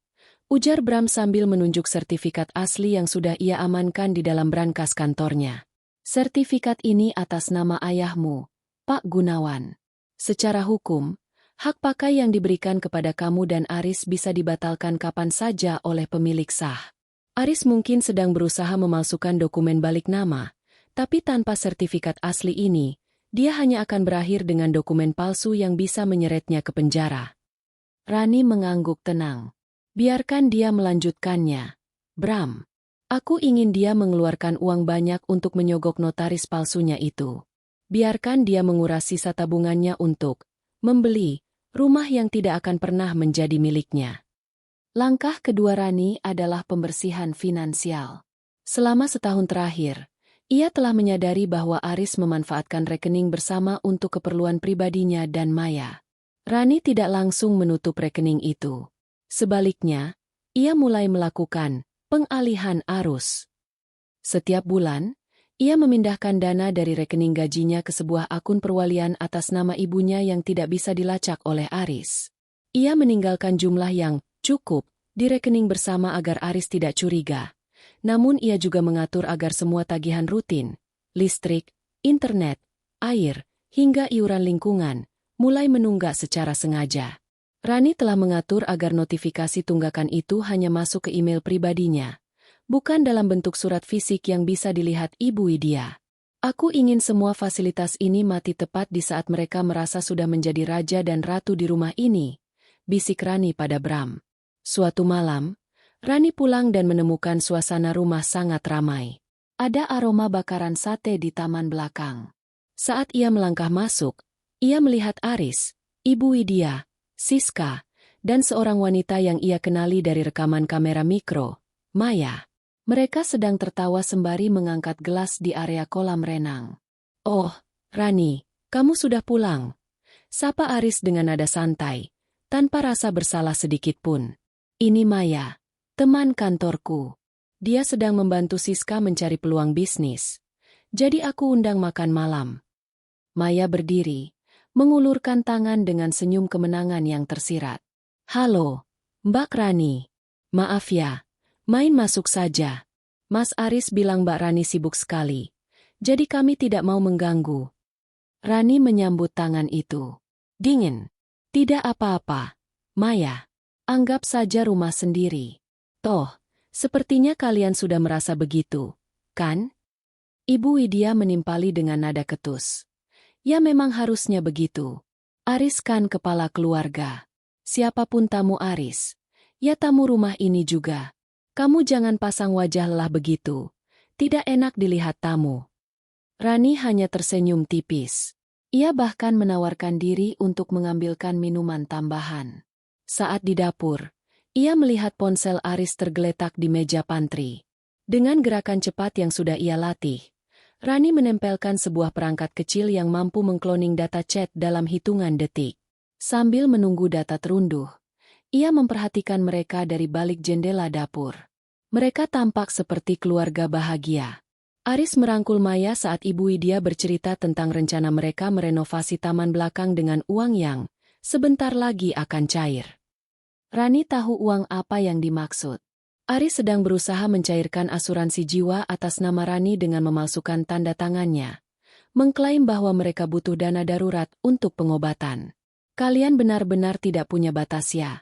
ujar Bram sambil menunjuk sertifikat asli yang sudah ia amankan di dalam brankas kantornya. Sertifikat ini atas nama ayahmu, Pak Gunawan. Secara hukum, hak pakai yang diberikan kepada kamu dan Aris bisa dibatalkan kapan saja oleh pemilik sah. Aris mungkin sedang berusaha memalsukan dokumen balik nama, tapi tanpa sertifikat asli ini, dia hanya akan berakhir dengan dokumen palsu yang bisa menyeretnya ke penjara. Rani mengangguk tenang. Biarkan dia melanjutkannya. Bram. Aku ingin dia mengeluarkan uang banyak untuk menyogok notaris palsunya itu. Biarkan dia menguras sisa tabungannya untuk membeli rumah yang tidak akan pernah menjadi miliknya. Langkah kedua Rani adalah pembersihan finansial. Selama setahun terakhir, ia telah menyadari bahwa Aris memanfaatkan rekening bersama untuk keperluan pribadinya dan Maya. Rani tidak langsung menutup rekening itu. Sebaliknya, ia mulai melakukan pengalihan arus. Setiap bulan, ia memindahkan dana dari rekening gajinya ke sebuah akun perwalian atas nama ibunya yang tidak bisa dilacak oleh Aris. Ia meninggalkan jumlah yang cukup di rekening bersama agar Aris tidak curiga. Namun ia juga mengatur agar semua tagihan rutin, listrik, internet, air, hingga iuran lingkungan, mulai menunggak secara sengaja. Rani telah mengatur agar notifikasi tunggakan itu hanya masuk ke email pribadinya, bukan dalam bentuk surat fisik yang bisa dilihat Ibu Widya. Aku ingin semua fasilitas ini mati tepat di saat mereka merasa sudah menjadi raja dan ratu di rumah ini, bisik Rani pada Bram. Suatu malam, Rani pulang dan menemukan suasana rumah sangat ramai. Ada aroma bakaran sate di taman belakang. Saat ia melangkah masuk, ia melihat Aris, Ibu Widya, Siska, dan seorang wanita yang ia kenali dari rekaman kamera mikro, Maya. Mereka sedang tertawa sembari mengangkat gelas di area kolam renang. Oh, Rani, kamu sudah pulang. Sapa Aris dengan nada santai, tanpa rasa bersalah sedikit pun. Ini Maya, teman kantorku. Dia sedang membantu Siska mencari peluang bisnis. Jadi aku undang makan malam. Maya berdiri, mengulurkan tangan dengan senyum kemenangan yang tersirat. Halo, Mbak Rani. Maaf ya, main masuk saja. Mas Aris bilang Mbak Rani sibuk sekali. Jadi kami tidak mau mengganggu. Rani menyambut tangan itu. Dingin. Tidak apa-apa. Maya, anggap saja rumah sendiri. Toh, sepertinya kalian sudah merasa begitu, kan? Ibu Widya menimpali dengan nada ketus. Ya memang harusnya begitu. Aris kan kepala keluarga. Siapapun tamu Aris, ya tamu rumah ini juga. Kamu jangan pasang wajah lelah begitu. Tidak enak dilihat tamu. Rani hanya tersenyum tipis. Ia bahkan menawarkan diri untuk mengambilkan minuman tambahan. Saat di dapur, ia melihat ponsel Aris tergeletak di meja pantry. Dengan gerakan cepat yang sudah ia latih, Rani menempelkan sebuah perangkat kecil yang mampu mengkloning data chat dalam hitungan detik. Sambil menunggu data terunduh, ia memperhatikan mereka dari balik jendela dapur. Mereka tampak seperti keluarga bahagia. Aris merangkul Maya saat Ibu Widya bercerita tentang rencana mereka merenovasi taman belakang dengan uang yang sebentar lagi akan cair. Rani tahu uang apa yang dimaksud. Aris sedang berusaha mencairkan asuransi jiwa atas nama Rani dengan memalsukan tanda tangannya, mengklaim bahwa mereka butuh dana darurat untuk pengobatan. Kalian benar-benar tidak punya batas ya,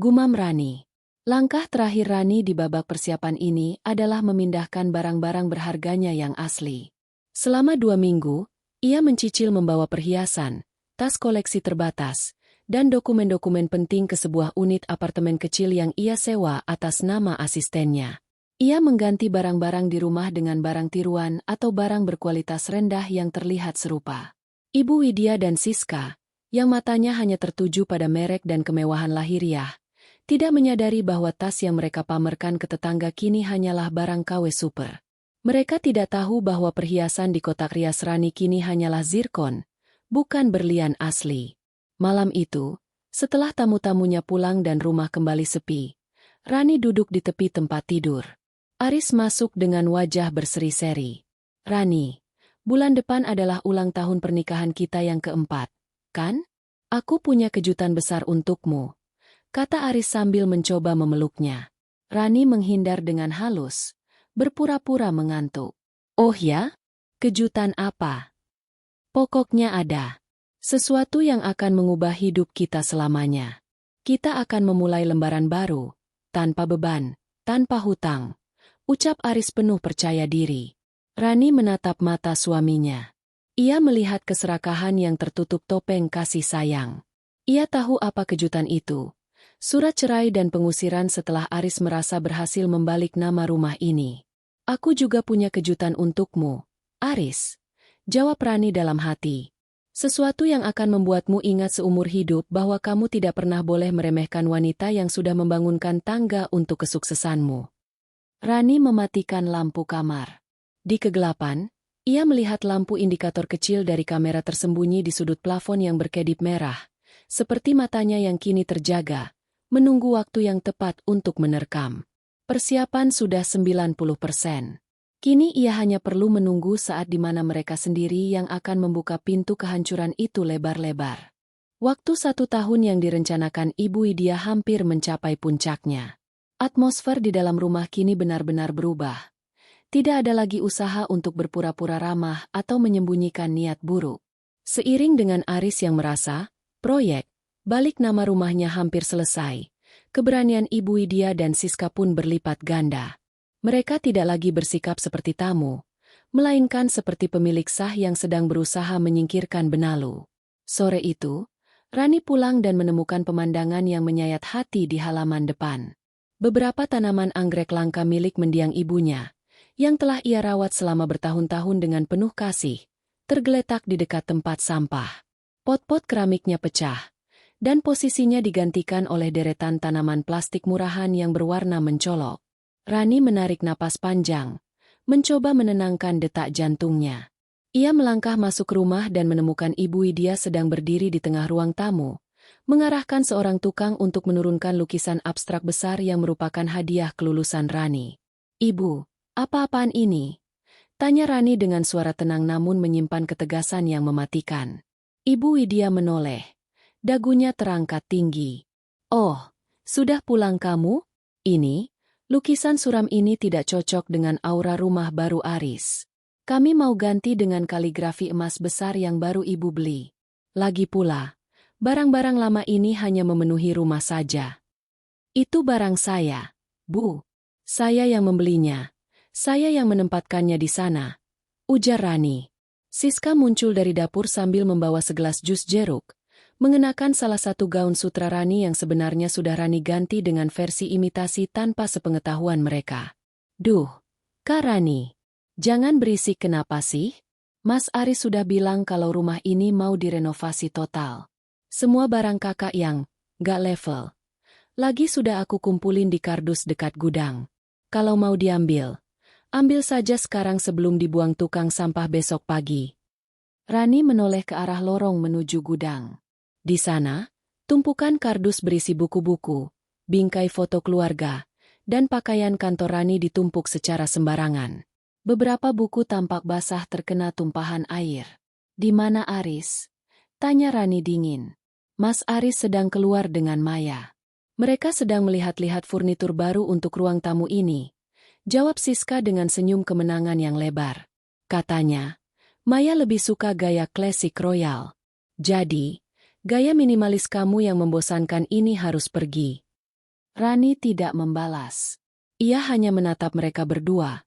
gumam Rani. Langkah terakhir Rani di babak persiapan ini adalah memindahkan barang-barang berharganya yang asli. Selama 2 minggu, ia mencicil membawa perhiasan, tas koleksi terbatas, dan dokumen-dokumen penting ke sebuah unit apartemen kecil yang ia sewa atas nama asistennya. Ia mengganti barang-barang di rumah dengan barang tiruan atau barang berkualitas rendah yang terlihat serupa. Ibu Widya dan Siska, yang matanya hanya tertuju pada merek dan kemewahan lahiriah, tidak menyadari bahwa tas yang mereka pamerkan ke tetangga kini hanyalah barang KW super. Mereka tidak tahu bahwa perhiasan di kotak rias Rani kini hanyalah zirkon, bukan berlian asli. Malam itu, setelah tamu-tamunya pulang dan rumah kembali sepi, Rani duduk di tepi tempat tidur. Aris masuk dengan wajah berseri-seri. Rani, bulan depan adalah ulang tahun pernikahan kita yang keempat, kan? Aku punya kejutan besar untukmu, kata Aris sambil mencoba memeluknya. Rani menghindar dengan halus, berpura-pura mengantuk. Oh ya? Kejutan apa? Pokoknya ada. Sesuatu yang akan mengubah hidup kita selamanya. Kita akan memulai lembaran baru, tanpa beban, tanpa hutang, ucap Aris penuh percaya diri. Rani menatap mata suaminya. Ia melihat keserakahan yang tertutup topeng kasih sayang. Ia tahu apa kejutan itu. Surat cerai dan pengusiran setelah Aris merasa berhasil membalik nama rumah ini. Aku juga punya kejutan untukmu, Aris, jawab Rani dalam hati. Sesuatu yang akan membuatmu ingat seumur hidup bahwa kamu tidak pernah boleh meremehkan wanita yang sudah membangunkan tangga untuk kesuksesanmu. Rani mematikan lampu kamar. Di kegelapan, ia melihat lampu indikator kecil dari kamera tersembunyi di sudut plafon yang berkedip merah, seperti matanya yang kini terjaga, menunggu waktu yang tepat untuk menerkam. Persiapan sudah 90%. Kini ia hanya perlu menunggu saat di mana mereka sendiri yang akan membuka pintu kehancuran itu lebar-lebar. Waktu 1 tahun yang direncanakan Ibu Widya hampir mencapai puncaknya. Atmosfer di dalam rumah kini benar-benar berubah. Tidak ada lagi usaha untuk berpura-pura ramah atau menyembunyikan niat buruk. Seiring dengan Aris yang merasa, proyek balik nama rumahnya hampir selesai, keberanian Ibu Widya dan Siska pun berlipat ganda. Mereka tidak lagi bersikap seperti tamu, melainkan seperti pemilik sah yang sedang berusaha menyingkirkan benalu. Sore itu, Rani pulang dan menemukan pemandangan yang menyayat hati di halaman depan. Beberapa tanaman anggrek langka milik mendiang ibunya, yang telah ia rawat selama bertahun-tahun dengan penuh kasih, tergeletak di dekat tempat sampah. Pot-pot keramiknya pecah, dan posisinya digantikan oleh deretan tanaman plastik murahan yang berwarna mencolok. Rani menarik napas panjang, mencoba menenangkan detak jantungnya. Ia melangkah masuk rumah dan menemukan Ibu Widya sedang berdiri di tengah ruang tamu, mengarahkan seorang tukang untuk menurunkan lukisan abstrak besar yang merupakan hadiah kelulusan Rani. "Ibu, apa-apaan ini?" tanya Rani dengan suara tenang namun menyimpan ketegasan yang mematikan. Ibu Widya menoleh. Dagunya terangkat tinggi. "Oh, sudah pulang kamu? Ini, lukisan suram ini tidak cocok dengan aura rumah baru Aris. Kami mau ganti dengan kaligrafi emas besar yang baru ibu beli. Lagi pula, barang-barang lama ini hanya memenuhi rumah saja." "Itu barang saya, Bu. Saya yang membelinya. Saya yang menempatkannya di sana," ujar Rani. Siska muncul dari dapur sambil membawa segelas jus jeruk, mengenakan salah satu gaun sutra Rani yang sebenarnya sudah Rani ganti dengan versi imitasi tanpa sepengetahuan mereka. "Duh, Kak Rani, jangan berisik kenapa sih? Mas Aris sudah bilang kalau rumah ini mau direnovasi total. Semua barang kakak yang gak level lagi sudah aku kumpulin di kardus dekat gudang. Kalau mau diambil, ambil saja sekarang sebelum dibuang tukang sampah besok pagi." Rani menoleh ke arah lorong menuju gudang. Di sana, tumpukan kardus berisi buku-buku, bingkai foto keluarga, dan pakaian kantor Rani ditumpuk secara sembarangan. Beberapa buku tampak basah terkena tumpahan air. "Di mana Aris?" tanya Rani dingin. "Mas Aris sedang keluar dengan Maya. Mereka sedang melihat-lihat furnitur baru untuk ruang tamu ini," jawab Siska dengan senyum kemenangan yang lebar. Katanya, "Maya lebih suka gaya klasik royal. Jadi, gaya minimalis kamu yang membosankan ini harus pergi." Rani tidak membalas. Ia hanya menatap mereka berdua,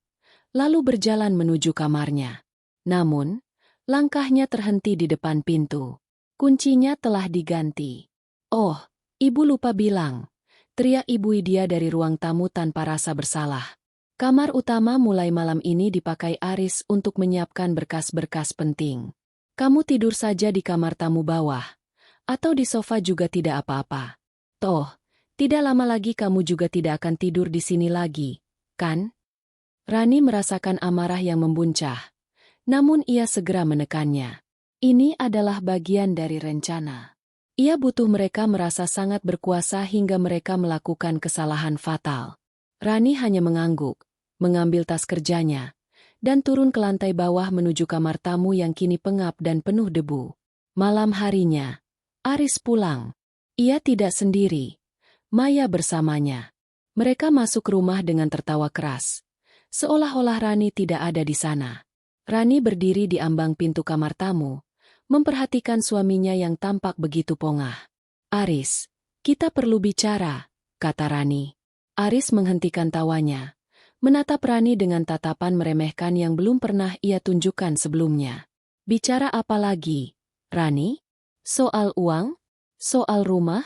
lalu berjalan menuju kamarnya. Namun, langkahnya terhenti di depan pintu. Kuncinya telah diganti. "Oh, ibu lupa bilang," teriak Ibu Widya dari ruang tamu tanpa rasa bersalah. Kamar utama mulai malam ini dipakai Aris untuk menyiapkan berkas-berkas penting. "Kamu tidur saja di kamar tamu bawah. Atau di sofa juga tidak apa-apa. Toh, tidak lama lagi kamu juga tidak akan tidur di sini lagi, kan?" Rani merasakan amarah yang membuncah. Namun ia segera menekannya. Ini adalah bagian dari rencana. Ia butuh mereka merasa sangat berkuasa hingga mereka melakukan kesalahan fatal. Rani hanya mengangguk, mengambil tas kerjanya, dan turun ke lantai bawah menuju kamar tamu yang kini pengap dan penuh debu. Malam harinya, Aris pulang. Ia tidak sendiri. Maya bersamanya. Mereka masuk rumah dengan tertawa keras. Seolah-olah Rani tidak ada di sana. Rani berdiri di ambang pintu kamar tamu, memperhatikan suaminya yang tampak begitu pongah. "Aris, kita perlu bicara," kata Rani. Aris menghentikan tawanya, menatap Rani dengan tatapan meremehkan yang belum pernah ia tunjukkan sebelumnya. "Bicara apa lagi, Rani? Soal uang? Soal rumah?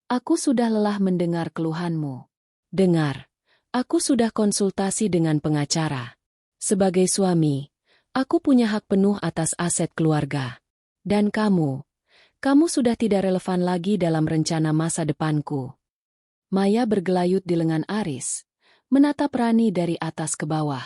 Aku sudah lelah mendengar keluhanmu." "Dengar, aku sudah konsultasi dengan pengacara. Sebagai suami, aku punya hak penuh atas aset keluarga. Dan kamu sudah tidak relevan lagi dalam rencana masa depanku." Maya bergelayut di lengan Aris, menatap Rani dari atas ke bawah.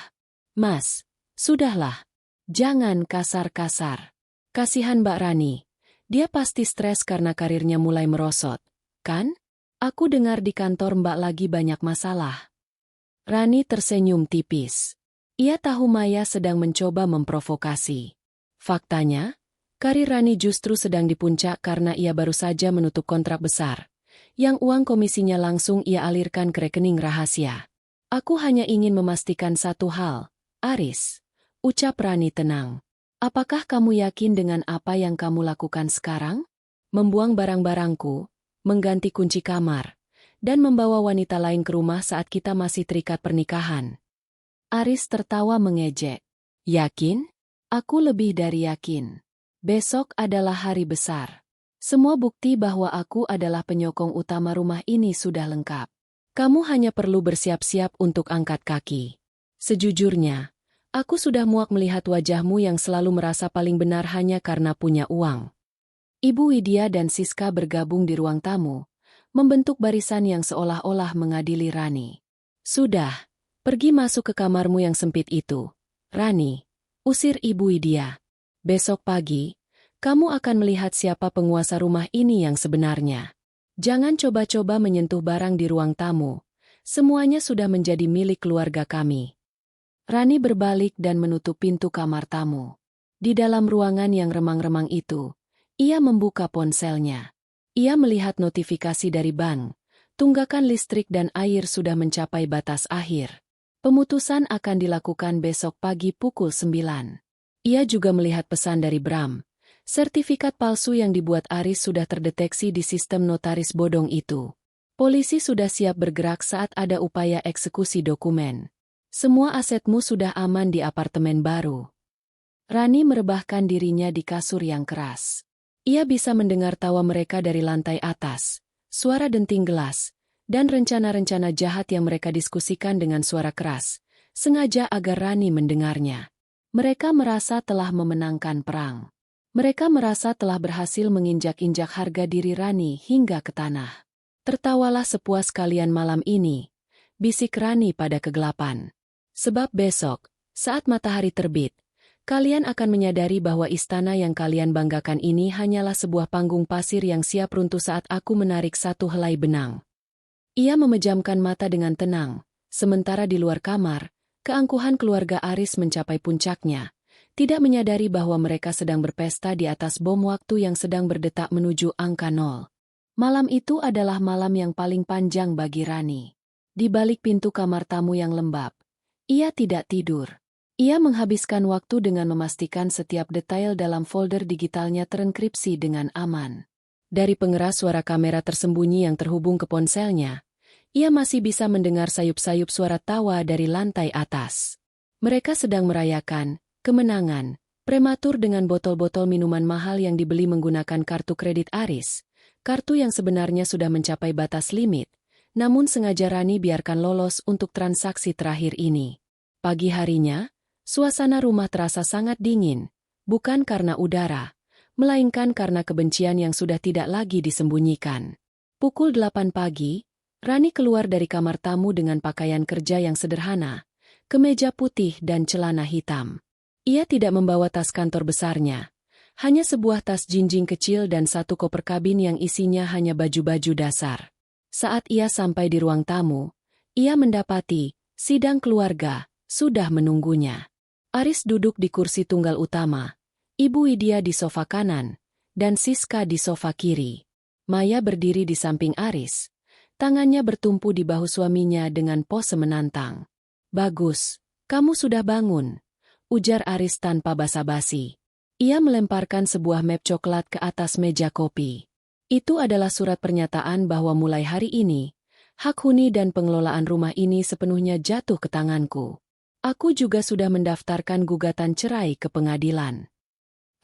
"Mas, sudahlah. Jangan kasar-kasar. Kasihan Mbak Rani. Dia pasti stres karena karirnya mulai merosot, kan? Aku dengar di kantor Mbak lagi banyak masalah." Rani tersenyum tipis. Ia tahu Maya sedang mencoba memprovokasi. Faktanya, karir Rani justru sedang di puncak karena ia baru saja menutup kontrak besar, yang uang komisinya langsung ia alirkan ke rekening rahasia. "Aku hanya ingin memastikan satu hal, Aris," ucap Rani tenang. "Apakah kamu yakin dengan apa yang kamu lakukan sekarang? Membuang barang-barangku, mengganti kunci kamar, dan membawa wanita lain ke rumah saat kita masih terikat pernikahan." Aris tertawa mengejek. "Yakin? Aku lebih dari yakin. Besok adalah hari besar. Semua bukti bahwa aku adalah penyokong utama rumah ini sudah lengkap. Kamu hanya perlu bersiap-siap untuk angkat kaki. Sejujurnya, aku sudah muak melihat wajahmu yang selalu merasa paling benar hanya karena punya uang." Ibu Widya dan Siska bergabung di ruang tamu, membentuk barisan yang seolah-olah mengadili Rani. "Sudah, pergi masuk ke kamarmu yang sempit itu, Rani," usir Ibu Widya. "Besok pagi, Kamu akan melihat siapa penguasa rumah ini yang sebenarnya. Jangan coba-coba menyentuh barang di ruang tamu. Semuanya sudah menjadi milik keluarga kami. Rani berbalik dan menutup pintu kamar tamu. Di dalam ruangan yang remang-remang itu, ia membuka ponselnya. Ia melihat notifikasi dari bank. Tunggakan listrik dan air sudah mencapai batas akhir. Pemutusan akan dilakukan besok pagi pukul 9. Ia juga melihat pesan dari Bram. Sertifikat palsu yang dibuat Aris sudah terdeteksi di sistem notaris bodong itu. Polisi sudah siap bergerak saat ada upaya eksekusi dokumen. Semua asetmu sudah aman di apartemen baru. Rani merebahkan dirinya di kasur yang keras. Ia bisa mendengar tawa mereka dari lantai atas, suara denting gelas, dan rencana-rencana jahat yang mereka diskusikan dengan suara keras, sengaja agar Rani mendengarnya. Mereka merasa telah memenangkan perang. Mereka merasa telah berhasil menginjak-injak harga diri Rani hingga ke tanah. Tertawalah sepuas kalian malam ini, bisik Rani pada kegelapan. Sebab besok, saat matahari terbit, kalian akan menyadari bahwa istana yang kalian banggakan ini hanyalah sebuah panggung pasir yang siap runtuh saat aku menarik satu helai benang. Ia memejamkan mata dengan tenang, sementara di luar kamar, keangkuhan keluarga Aris mencapai puncaknya, tidak menyadari bahwa mereka sedang berpesta di atas bom waktu yang sedang berdetak menuju angka 0. Malam itu adalah malam yang paling panjang bagi Rani. Di balik pintu kamar tamu yang lembab, ia tidak tidur. Ia menghabiskan waktu dengan memastikan setiap detail dalam folder digitalnya terenkripsi dengan aman. Dari pengeras suara kamera tersembunyi yang terhubung ke ponselnya, ia masih bisa mendengar sayup-sayup suara tawa dari lantai atas. Mereka sedang merayakan kemenangan prematur dengan botol-botol minuman mahal yang dibeli menggunakan kartu kredit Aris, kartu yang sebenarnya sudah mencapai batas limit, namun sengaja Rani biarkan lolos untuk transaksi terakhir ini. Pagi harinya, suasana rumah terasa sangat dingin, bukan karena udara, melainkan karena kebencian yang sudah tidak lagi disembunyikan. Pukul 8 pagi, Rani keluar dari kamar tamu dengan pakaian kerja yang sederhana, kemeja putih dan celana hitam. Ia tidak membawa tas kantor besarnya, hanya sebuah tas jinjing kecil dan satu koper kabin yang isinya hanya baju-baju dasar. Saat ia sampai di ruang tamu, ia mendapati sidang keluarga sudah menunggunya. Aris duduk di kursi tunggal utama, Ibu Widya di sofa kanan, dan Siska di sofa kiri. Maya berdiri di samping Aris, tangannya bertumpu di bahu suaminya dengan pose menantang. "Bagus, kamu sudah bangun," ujar Aris tanpa basa-basi. Ia melemparkan sebuah map coklat ke atas meja kopi. Itu adalah surat pernyataan bahwa mulai hari ini, hak huni dan pengelolaan rumah ini sepenuhnya jatuh ke tanganku. Aku juga sudah mendaftarkan gugatan cerai ke pengadilan.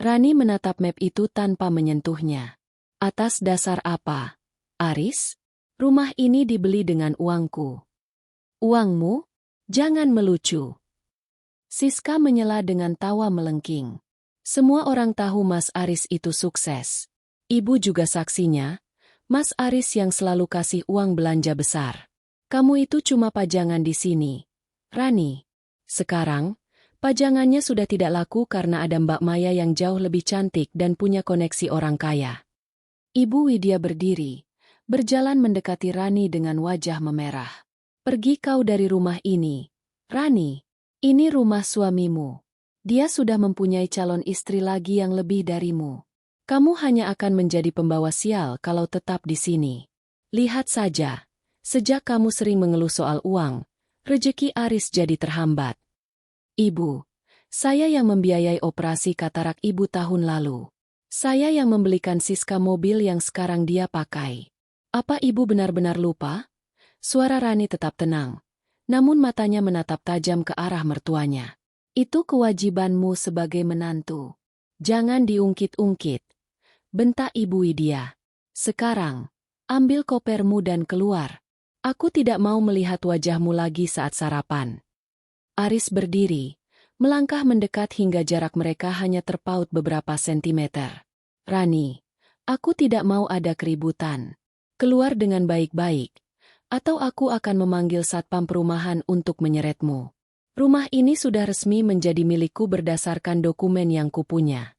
Rani menatap map itu tanpa menyentuhnya. Atas dasar apa, Aris? Rumah ini dibeli dengan uangku. Uangmu? Jangan melucu. Siska menyela dengan tawa melengking. Semua orang tahu Mas Aris itu sukses. Ibu juga saksinya, Mas Aris yang selalu kasih uang belanja besar. Kamu itu cuma pajangan di sini, Rani. Sekarang, pajangannya sudah tidak laku karena ada Mbak Maya yang jauh lebih cantik dan punya koneksi orang kaya. Ibu Widya berdiri, berjalan mendekati Rani dengan wajah memerah. Pergi kau dari rumah ini, Rani. Ini rumah suamimu. Dia sudah mempunyai calon istri lagi yang lebih darimu. Kamu hanya akan menjadi pembawa sial kalau tetap di sini. Lihat saja, sejak kamu sering mengeluh soal uang, rejeki Aris jadi terhambat. Ibu, saya yang membiayai operasi katarak ibu tahun lalu. Saya yang membelikan Siska mobil yang sekarang dia pakai. Apa ibu benar-benar lupa? Suara Rani tetap tenang, namun matanya menatap tajam ke arah mertuanya. Itu kewajibanmu sebagai menantu. Jangan diungkit-ungkit. Bentak Ibu Widya. Sekarang, ambil kopermu dan keluar. Aku tidak mau melihat wajahmu lagi saat sarapan. Aris berdiri, melangkah mendekat hingga jarak mereka hanya terpaut beberapa sentimeter. Rani, aku tidak mau ada keributan. Keluar dengan baik-baik, atau aku akan memanggil satpam perumahan untuk menyeretmu. Rumah ini sudah resmi menjadi milikku berdasarkan dokumen yang kupunya.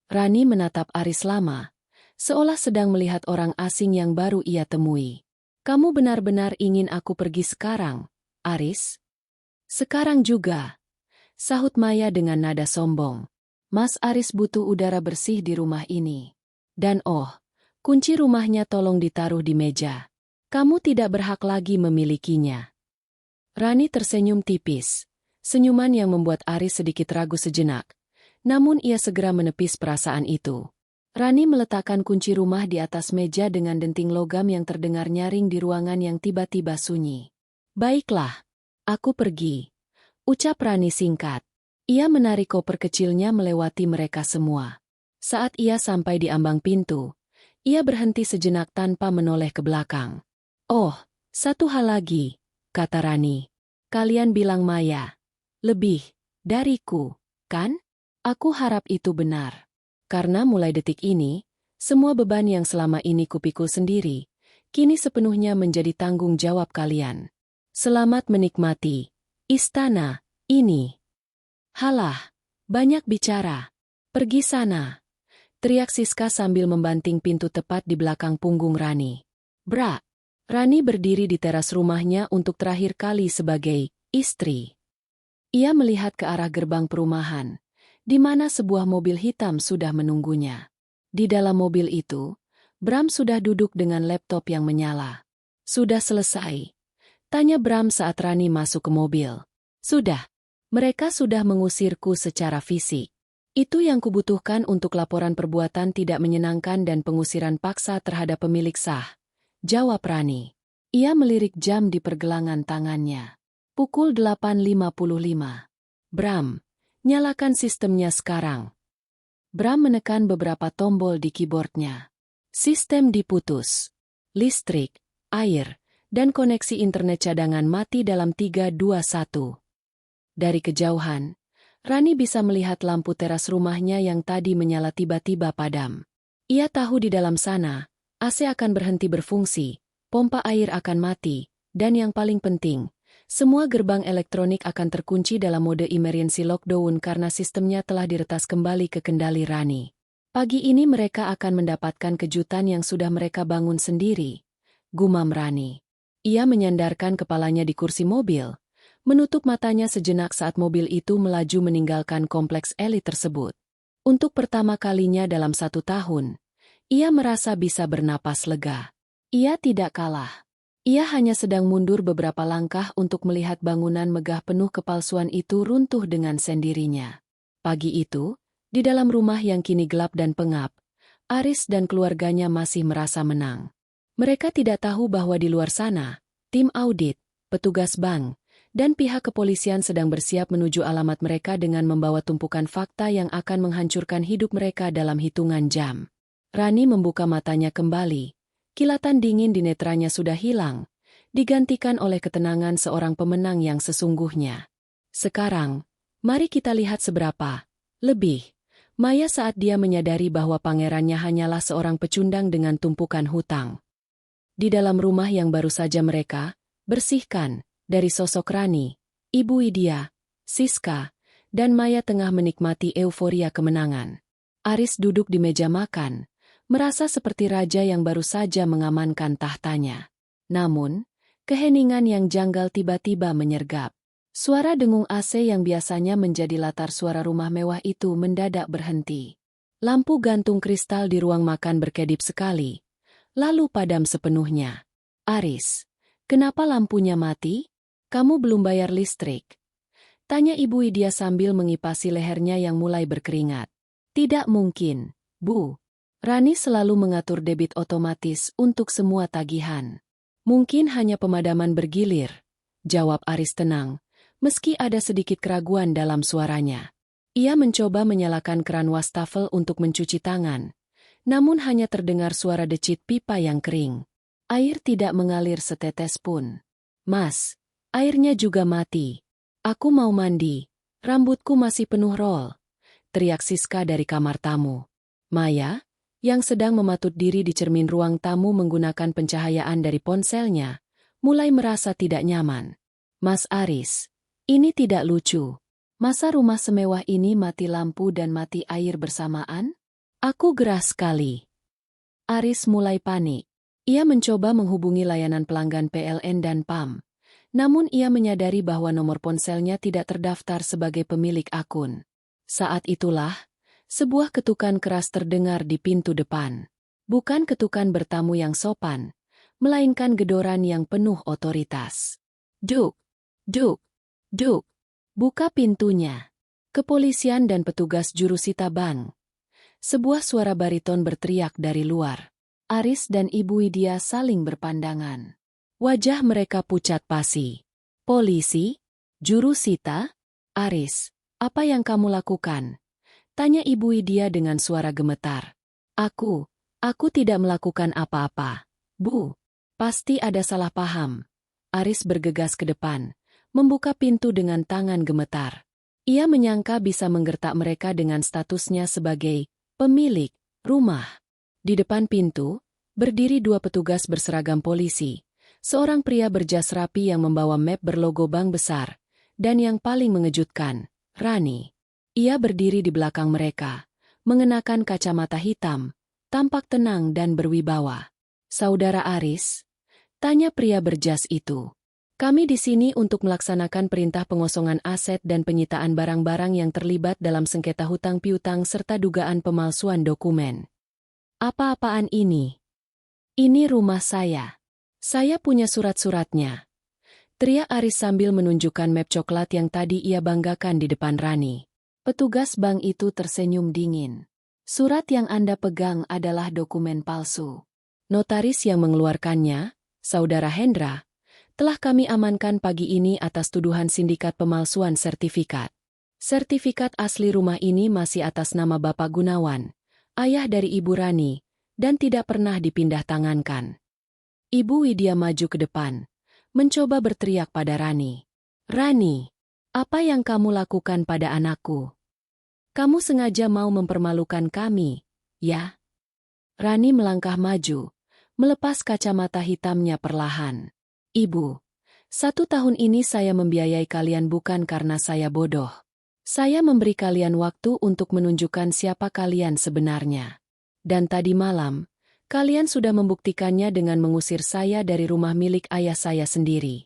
Rani menatap Aris lama, seolah sedang melihat orang asing yang baru ia temui. Kamu benar-benar ingin aku pergi sekarang, Aris? Sekarang juga, sahut Maya dengan nada sombong. Mas Aris butuh udara bersih di rumah ini. Dan kunci rumahnya tolong ditaruh di meja. Kamu tidak berhak lagi memilikinya. Rani tersenyum tipis, senyuman yang membuat Aris sedikit ragu sejenak. Namun ia segera menepis perasaan itu. Rani meletakkan kunci rumah di atas meja dengan denting logam yang terdengar nyaring di ruangan yang tiba-tiba sunyi. Baiklah, aku pergi, ucap Rani singkat. Ia menarik koper kecilnya melewati mereka semua. Saat ia sampai di ambang pintu, ia berhenti sejenak tanpa menoleh ke belakang. Oh, satu hal lagi, kata Rani. Kalian bilang Maya lebih dariku, kan? Aku harap itu benar. Karena mulai detik ini, semua beban yang selama ini kupikul sendiri, kini sepenuhnya menjadi tanggung jawab kalian. Selamat menikmati istana ini. Halah, banyak bicara. Pergi sana, teriak Siska sambil membanting pintu tepat di belakang punggung Rani. Bra! Rani berdiri di teras rumahnya untuk terakhir kali sebagai istri. Ia melihat ke arah gerbang perumahan, di mana sebuah mobil hitam sudah menunggunya. Di dalam mobil itu, Bram sudah duduk dengan laptop yang menyala. Sudah selesai? Tanya Bram saat Rani masuk ke mobil. Sudah. Mereka sudah mengusirku secara fisik. Itu yang kubutuhkan untuk laporan perbuatan tidak menyenangkan dan pengusiran paksa terhadap pemilik sah. Jawab Rani. Ia melirik jam di pergelangan tangannya. Pukul 8.55. Bram, nyalakan sistemnya sekarang. Bram menekan beberapa tombol di keyboardnya. Sistem diputus. Listrik, air, dan koneksi internet cadangan mati dalam 3, 2, 1. Dari kejauhan, Rani bisa melihat lampu teras rumahnya yang tadi menyala tiba-tiba padam. Ia tahu di dalam sana, AC akan berhenti berfungsi, pompa air akan mati, dan yang paling penting, semua gerbang elektronik akan terkunci dalam mode emergency lockdown karena sistemnya telah diretas kembali ke kendali Rani. Pagi ini mereka akan mendapatkan kejutan yang sudah mereka bangun sendiri, gumam Rani. Ia menyandarkan kepalanya di kursi mobil, menutup matanya sejenak saat mobil itu melaju meninggalkan kompleks elit tersebut. Untuk pertama kalinya dalam 1 tahun, ia merasa bisa bernapas lega. Ia tidak kalah. Ia hanya sedang mundur beberapa langkah untuk melihat bangunan megah penuh kepalsuan itu runtuh dengan sendirinya. Pagi itu, di dalam rumah yang kini gelap dan pengap, Aris dan keluarganya masih merasa menang. Mereka tidak tahu bahwa di luar sana, tim audit, petugas bank, dan pihak kepolisian sedang bersiap menuju alamat mereka dengan membawa tumpukan fakta yang akan menghancurkan hidup mereka dalam hitungan jam. Rani membuka matanya kembali. Kilatan dingin di netranya sudah hilang, digantikan oleh ketenangan seorang pemenang yang sesungguhnya. Sekarang, mari kita lihat seberapa lebih Maya saat dia menyadari bahwa pangerannya hanyalah seorang pecundang dengan tumpukan hutang. Di dalam rumah yang baru saja mereka bersihkan, dari sosok Rani, Ibu Widya, Siska, dan Maya tengah menikmati euforia kemenangan. Aris duduk di meja makan, merasa seperti raja yang baru saja mengamankan tahtanya. Namun, keheningan yang janggal tiba-tiba menyergap. Suara dengung AC yang biasanya menjadi latar suara rumah mewah itu mendadak berhenti. Lampu gantung kristal di ruang makan berkedip sekali, lalu padam sepenuhnya. Aris, kenapa lampunya mati? Kamu belum bayar listrik? Tanya Ibu Widya sambil mengipasi lehernya yang mulai berkeringat. Tidak mungkin, Bu. Rani selalu mengatur debit otomatis untuk semua tagihan. Mungkin hanya pemadaman bergilir, jawab Aris tenang, meski ada sedikit keraguan dalam suaranya. Ia mencoba menyalakan keran wastafel untuk mencuci tangan, namun hanya terdengar suara decit pipa yang kering. Air tidak mengalir setetes pun. Mas, airnya juga mati. Aku mau mandi, rambutku masih penuh rol, teriak Siska dari kamar tamu. Maya, yang sedang mematut diri di cermin ruang tamu menggunakan pencahayaan dari ponselnya, mulai merasa tidak nyaman. Mas Aris, ini tidak lucu. Masa rumah semewah ini mati lampu dan mati air bersamaan? Aku gerah sekali. Aris mulai panik. Ia mencoba menghubungi layanan pelanggan PLN dan PAM. Namun ia menyadari bahwa nomor ponselnya tidak terdaftar sebagai pemilik akun. Saat itulah, sebuah ketukan keras terdengar di pintu depan. Bukan ketukan bertamu yang sopan, melainkan gedoran yang penuh otoritas. Duk, duk, duk. Buka pintunya. Kepolisian dan petugas jurusita bank. Sebuah suara bariton berteriak dari luar. Aris dan Ibu Widya saling berpandangan. Wajah mereka pucat pasi. Polisi? Jurusita? Aris, apa yang kamu lakukan? Tanya Ibu Widya dengan suara gemetar. Aku tidak melakukan apa-apa. Bu, pasti ada salah paham. Aris bergegas ke depan, membuka pintu dengan tangan gemetar. Ia menyangka bisa menggertak mereka dengan statusnya sebagai pemilik rumah. Di depan pintu, berdiri dua petugas berseragam polisi. Seorang pria berjas rapi yang membawa map berlogo bank besar. Dan yang paling mengejutkan, Rani. Ia berdiri di belakang mereka, mengenakan kacamata hitam, tampak tenang dan berwibawa. Saudara Aris? Tanya pria berjas itu. Kami di sini untuk melaksanakan perintah pengosongan aset dan penyitaan barang-barang yang terlibat dalam sengketa hutang piutang serta dugaan pemalsuan dokumen. Apa-apaan ini? Ini rumah saya. Saya punya surat-suratnya. Teriak Aris sambil menunjukkan map coklat yang tadi ia banggakan di depan Rani. Petugas bank itu tersenyum dingin. Surat yang Anda pegang adalah dokumen palsu. Notaris yang mengeluarkannya, Saudara Hendra, telah kami amankan pagi ini atas tuduhan sindikat pemalsuan sertifikat. Sertifikat asli rumah ini masih atas nama Bapak Gunawan, ayah dari Ibu Rani, dan tidak pernah dipindah tangankan. Ibu Widya maju ke depan, mencoba berteriak pada Rani. Rani, apa yang kamu lakukan pada anakku? Kamu sengaja mau mempermalukan kami, ya? Rani melangkah maju, melepas kacamata hitamnya perlahan. Ibu, 1 tahun ini saya membiayai kalian bukan karena saya bodoh. Saya memberi kalian waktu untuk menunjukkan siapa kalian sebenarnya. Dan tadi malam, kalian sudah membuktikannya dengan mengusir saya dari rumah milik ayah saya sendiri.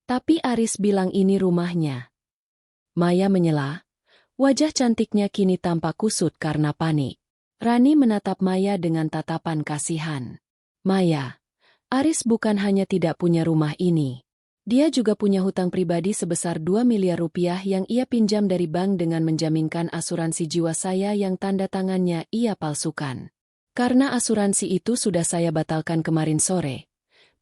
Tapi Aris bilang ini rumahnya. Maya menyela, wajah cantiknya kini tampak kusut karena panik. Rani menatap Maya dengan tatapan kasihan. Maya, Aris bukan hanya tidak punya rumah ini. Dia juga punya hutang pribadi sebesar 2 miliar rupiah yang ia pinjam dari bank dengan menjaminkan asuransi jiwa saya yang tanda tangannya ia palsukan. Karena asuransi itu sudah saya batalkan kemarin sore,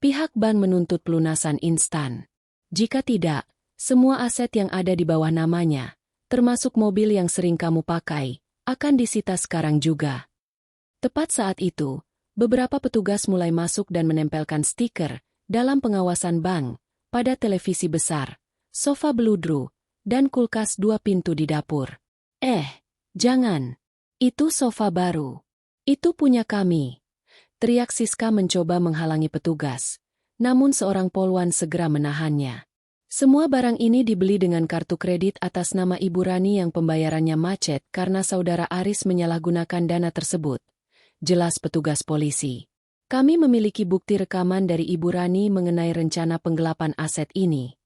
pihak bank menuntut pelunasan instan. Jika tidak, semua aset yang ada di bawah namanya, termasuk mobil yang sering kamu pakai, akan disita sekarang juga. Tepat saat itu, beberapa petugas mulai masuk dan menempelkan stiker dalam pengawasan bank pada televisi besar, sofa beludru, dan kulkas 2 pintu di dapur. Jangan. Itu sofa baru. Itu punya kami. Teriak Siska mencoba menghalangi petugas, namun seorang polwan segera menahannya. Semua barang ini dibeli dengan kartu kredit atas nama Ibu Rani yang pembayarannya macet karena saudara Aris menyalahgunakan dana tersebut. Jelas petugas polisi. Kami memiliki bukti rekaman dari Ibu Rani mengenai rencana penggelapan aset ini.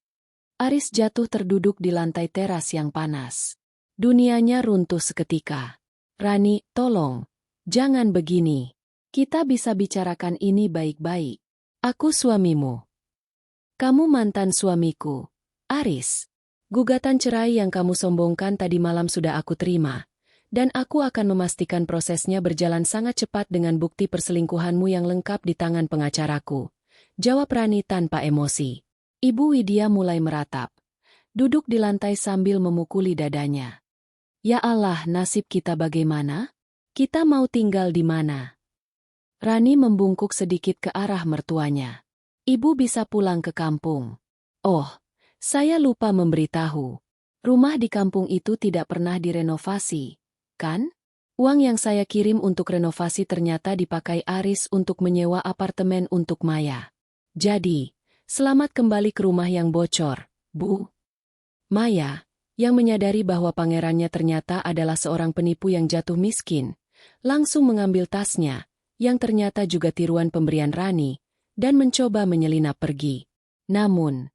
Aris jatuh terduduk di lantai teras yang panas. Dunianya runtuh seketika. Rani, tolong. Jangan begini. Kita bisa bicarakan ini baik-baik. Aku suamimu. Kamu mantan suamiku. Aris. Gugatan cerai yang kamu sombongkan tadi malam sudah aku terima. Dan aku akan memastikan prosesnya berjalan sangat cepat dengan bukti perselingkuhanmu yang lengkap di tangan pengacaraku. Jawab Rani tanpa emosi. Ibu Widya mulai meratap. Duduk di lantai sambil memukuli dadanya. Ya Allah, nasib kita bagaimana? Kita mau tinggal di mana? Rani membungkuk sedikit ke arah mertuanya. Ibu bisa pulang ke kampung. Oh, saya lupa memberitahu. Rumah di kampung itu tidak pernah direnovasi, kan? Uang yang saya kirim untuk renovasi ternyata dipakai Aris untuk menyewa apartemen untuk Maya. Jadi, selamat kembali ke rumah yang bocor, Bu. Maya, yang menyadari bahwa pangerannya ternyata adalah seorang penipu yang jatuh miskin, langsung mengambil tasnya, yang ternyata juga tiruan pemberian Rani, dan mencoba menyelinap pergi. Namun,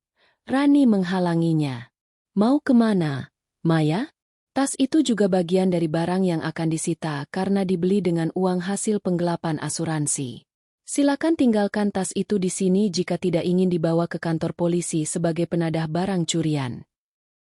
Rani menghalanginya. Mau kemana, Maya? Tas itu juga bagian dari barang yang akan disita karena dibeli dengan uang hasil penggelapan asuransi. Silakan tinggalkan tas itu di sini jika tidak ingin dibawa ke kantor polisi sebagai penadah barang curian.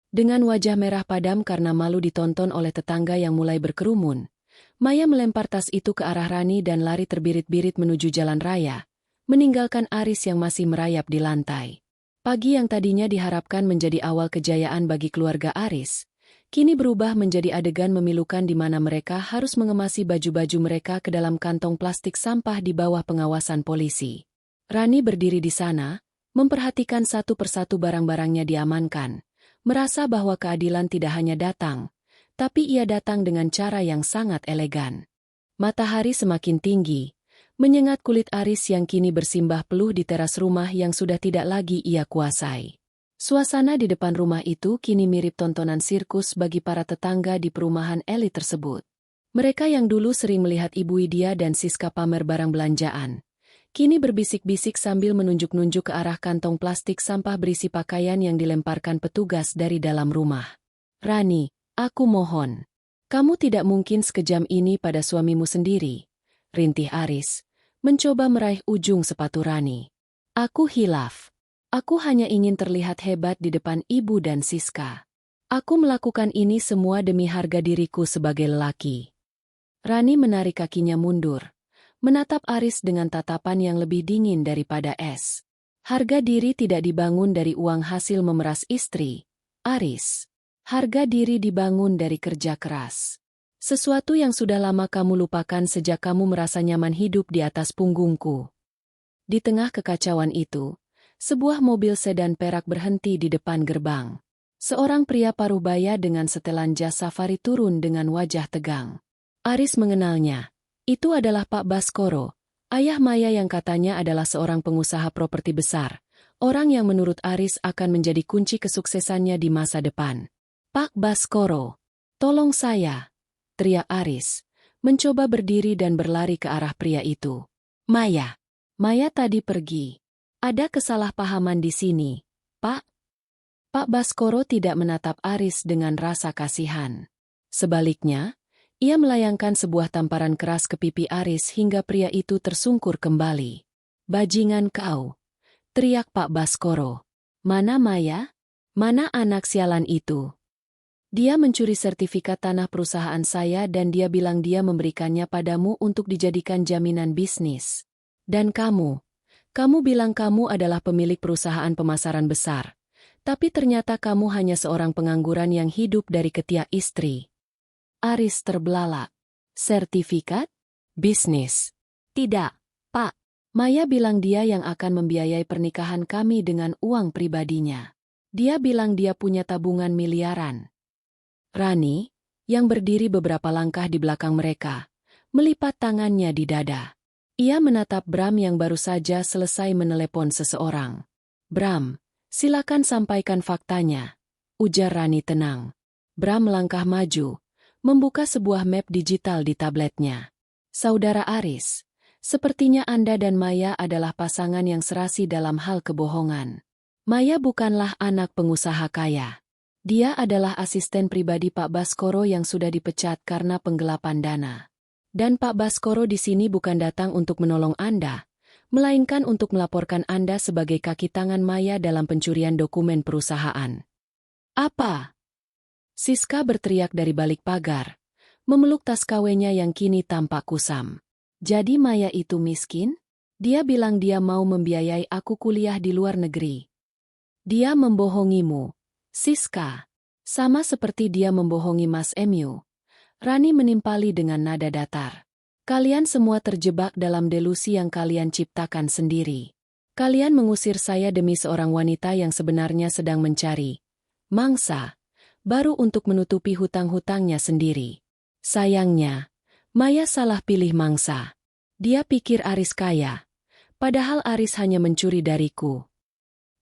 Dengan wajah merah padam karena malu ditonton oleh tetangga yang mulai berkerumun, Maya melempar tas itu ke arah Rani dan lari terbirit-birit menuju jalan raya, meninggalkan Aris yang masih merayap di lantai. Pagi yang tadinya diharapkan menjadi awal kejayaan bagi keluarga Aris, kini berubah menjadi adegan memilukan di mana mereka harus mengemasi baju-baju mereka ke dalam kantong plastik sampah di bawah pengawasan polisi. Rani berdiri di sana, memperhatikan satu persatu barang-barangnya diamankan, merasa bahwa keadilan tidak hanya datang, tapi ia datang dengan cara yang sangat elegan. Matahari semakin tinggi, menyengat kulit Aris yang kini bersimbah peluh di teras rumah yang sudah tidak lagi ia kuasai. Suasana di depan rumah itu kini mirip tontonan sirkus bagi para tetangga di perumahan elit tersebut. Mereka yang dulu sering melihat Ibu Widya dan Siska pamer barang belanjaan, kini berbisik-bisik sambil menunjuk-nunjuk ke arah kantong plastik sampah berisi pakaian yang dilemparkan petugas dari dalam rumah. Rani, aku mohon. Kamu tidak mungkin sekejam ini pada suamimu sendiri, rintih Aris, mencoba meraih ujung sepatu Rani. Aku hilaf. Aku hanya ingin terlihat hebat di depan ibu dan Siska. Aku melakukan ini semua demi harga diriku sebagai lelaki. Rani menarik kakinya mundur, menatap Aris dengan tatapan yang lebih dingin daripada es. Harga diri tidak dibangun dari uang hasil memeras istri, Aris. Harga diri dibangun dari kerja keras. Sesuatu yang sudah lama kamu lupakan sejak kamu merasa nyaman hidup di atas punggungku. Di tengah kekacauan itu, sebuah mobil sedan perak berhenti di depan gerbang. Seorang pria paruh baya dengan setelan jas safari turun dengan wajah tegang. Aris mengenalnya. Itu adalah Pak Baskoro, ayah Maya yang katanya adalah seorang pengusaha properti besar. Orang yang menurut Aris akan menjadi kunci kesuksesannya di masa depan. Pak Baskoro, tolong saya, teriak Aris, mencoba berdiri dan berlari ke arah pria itu. Maya tadi pergi. Ada kesalahpahaman di sini, Pak. Pak Baskoro tidak menatap Aris dengan rasa kasihan. Sebaliknya, ia melayangkan sebuah tamparan keras ke pipi Aris hingga pria itu tersungkur kembali. Bajingan kau, teriak Pak Baskoro. Mana Maya? Mana anak sialan itu? Dia mencuri sertifikat tanah perusahaan saya dan dia bilang dia memberikannya padamu untuk dijadikan jaminan bisnis. Dan kamu bilang kamu adalah pemilik perusahaan pemasaran besar. Tapi ternyata kamu hanya seorang pengangguran yang hidup dari ketiak istri. Aris terbelalak. Sertifikat? Bisnis? Tidak, Pak. Maya bilang dia yang akan membiayai pernikahan kami dengan uang pribadinya. Dia bilang dia punya tabungan miliaran. Rani, yang berdiri beberapa langkah di belakang mereka, melipat tangannya di dada. Ia menatap Bram yang baru saja selesai menelepon seseorang. Bram, silakan sampaikan faktanya, ujar Rani tenang. Bram melangkah maju, membuka sebuah map digital di tabletnya. Saudara Aris, sepertinya Anda dan Maya adalah pasangan yang serasi dalam hal kebohongan. Maya bukanlah anak pengusaha kaya. Dia adalah asisten pribadi Pak Baskoro yang sudah dipecat karena penggelapan dana. Dan Pak Baskoro di sini bukan datang untuk menolong Anda, melainkan untuk melaporkan Anda sebagai kaki tangan Maya dalam pencurian dokumen perusahaan. Apa? Siska berteriak dari balik pagar, memeluk tas KW-nya yang kini tampak kusam. Jadi Maya itu miskin? Dia bilang dia mau membiayai aku kuliah di luar negeri. Dia membohongimu, Siska. Sama seperti dia membohongi Mas Emyu. Rani menimpali dengan nada datar. Kalian semua terjebak dalam delusi yang kalian ciptakan sendiri. Kalian mengusir saya demi seorang wanita yang sebenarnya sedang mencari mangsa baru untuk menutupi hutang-hutangnya sendiri. Sayangnya, Maya salah pilih mangsa. Dia pikir Aris kaya, padahal Aris hanya mencuri dariku.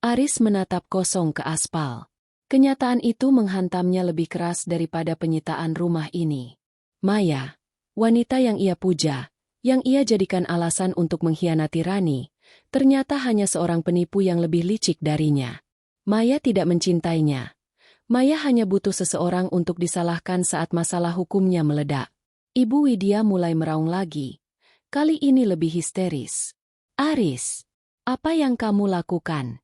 Aris menatap kosong ke aspal. Kenyataan itu menghantamnya lebih keras daripada penyitaan rumah ini. Maya, Wanita yang ia puja, yang ia jadikan alasan untuk mengkhianati Rani, ternyata hanya seorang penipu yang lebih licik darinya. Maya tidak mencintainya. Maya hanya butuh seseorang untuk disalahkan saat masalah hukumnya meledak. Ibu Widya mulai meraung lagi. Kali ini lebih histeris. Aris, apa yang kamu lakukan?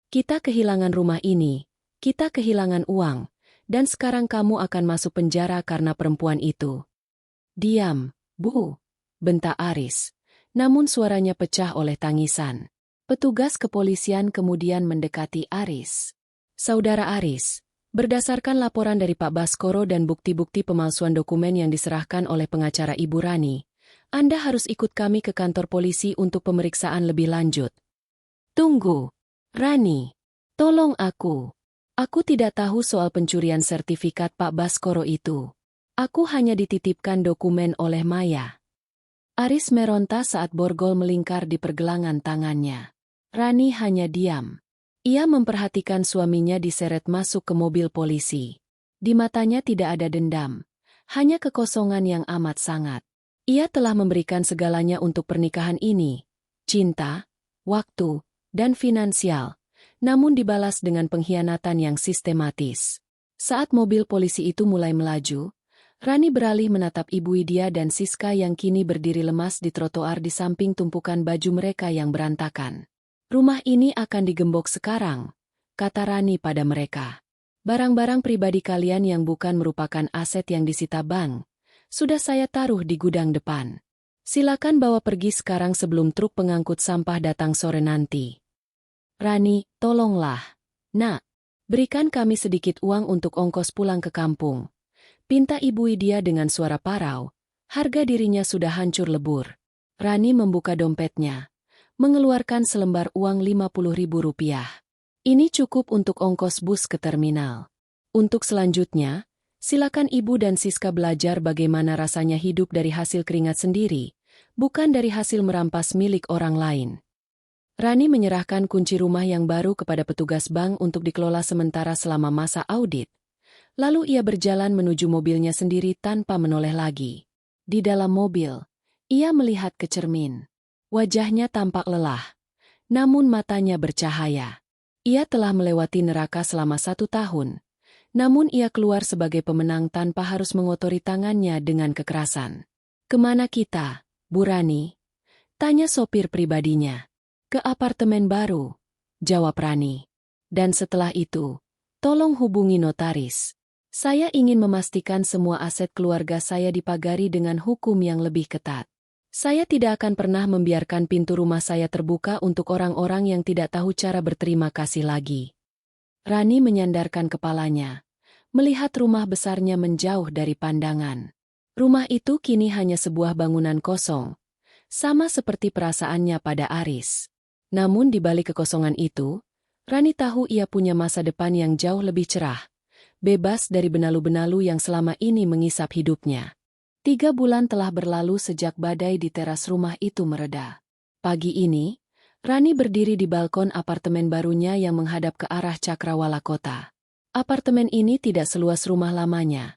Kita kehilangan rumah ini, kita kehilangan uang, dan sekarang kamu akan masuk penjara karena perempuan itu. Diam, Bu, bentak Aris. Namun suaranya pecah oleh tangisan. Petugas kepolisian kemudian mendekati Aris. Saudara Aris, berdasarkan laporan dari Pak Baskoro dan bukti-bukti pemalsuan dokumen yang diserahkan oleh pengacara Ibu Rani, Anda harus ikut kami ke kantor polisi untuk pemeriksaan lebih lanjut. Tunggu, Rani, tolong aku. Aku tidak tahu soal pencurian sertifikat Pak Baskoro itu. Aku hanya dititipkan dokumen oleh Maya. Aris meronta saat borgol melingkar di pergelangan tangannya. Rani hanya diam. Ia memperhatikan suaminya diseret masuk ke mobil polisi. Di matanya tidak ada dendam, hanya kekosongan yang amat sangat. Ia telah memberikan segalanya untuk pernikahan ini, cinta, waktu, dan finansial, namun dibalas dengan pengkhianatan yang sistematis. Saat mobil polisi itu mulai melaju, Rani beralih menatap Ibu Widya dan Siska yang kini berdiri lemas di trotoar di samping tumpukan baju mereka yang berantakan. Rumah ini akan digembok sekarang, kata Rani pada mereka. Barang-barang pribadi kalian yang bukan merupakan aset yang disita bank, sudah saya taruh di gudang depan. Silakan bawa pergi sekarang sebelum truk pengangkut sampah datang sore nanti. Rani, tolonglah. Nak, berikan kami sedikit uang untuk ongkos pulang ke kampung. Pinta Ibu Widya dengan suara parau. Harga dirinya sudah hancur lebur. Rani membuka dompetnya, mengeluarkan selembar uang Rp50.000. Ini cukup untuk ongkos bus ke terminal. Untuk selanjutnya, silakan Ibu dan Siska belajar bagaimana rasanya hidup dari hasil keringat sendiri, bukan dari hasil merampas milik orang lain. Rani menyerahkan kunci rumah yang baru kepada petugas bank untuk dikelola sementara selama masa audit. Lalu ia berjalan menuju mobilnya sendiri tanpa menoleh lagi. Di dalam mobil, ia melihat ke cermin. Wajahnya tampak lelah, namun matanya bercahaya. Ia telah melewati neraka selama 1 tahun, namun ia keluar sebagai pemenang tanpa harus mengotori tangannya dengan kekerasan. Kemana kita, Bu Rani? Tanya sopir pribadinya. Ke apartemen baru, jawab Rani. Dan setelah itu, tolong hubungi notaris. Saya ingin memastikan semua aset keluarga saya dipagari dengan hukum yang lebih ketat. Saya tidak akan pernah membiarkan pintu rumah saya terbuka untuk orang-orang yang tidak tahu cara berterima kasih lagi. Rani menyandarkan kepalanya, melihat rumah besarnya menjauh dari pandangan. Rumah itu kini hanya sebuah bangunan kosong, sama seperti perasaannya pada Aris. Namun di balik kekosongan itu, Rani tahu ia punya masa depan yang jauh lebih cerah, bebas dari benalu-benalu yang selama ini mengisap hidupnya. 3 bulan telah berlalu sejak badai di teras rumah itu mereda. Pagi ini, Rani berdiri di balkon apartemen barunya yang menghadap ke arah Cakrawala Kota. Apartemen ini tidak seluas rumah lamanya,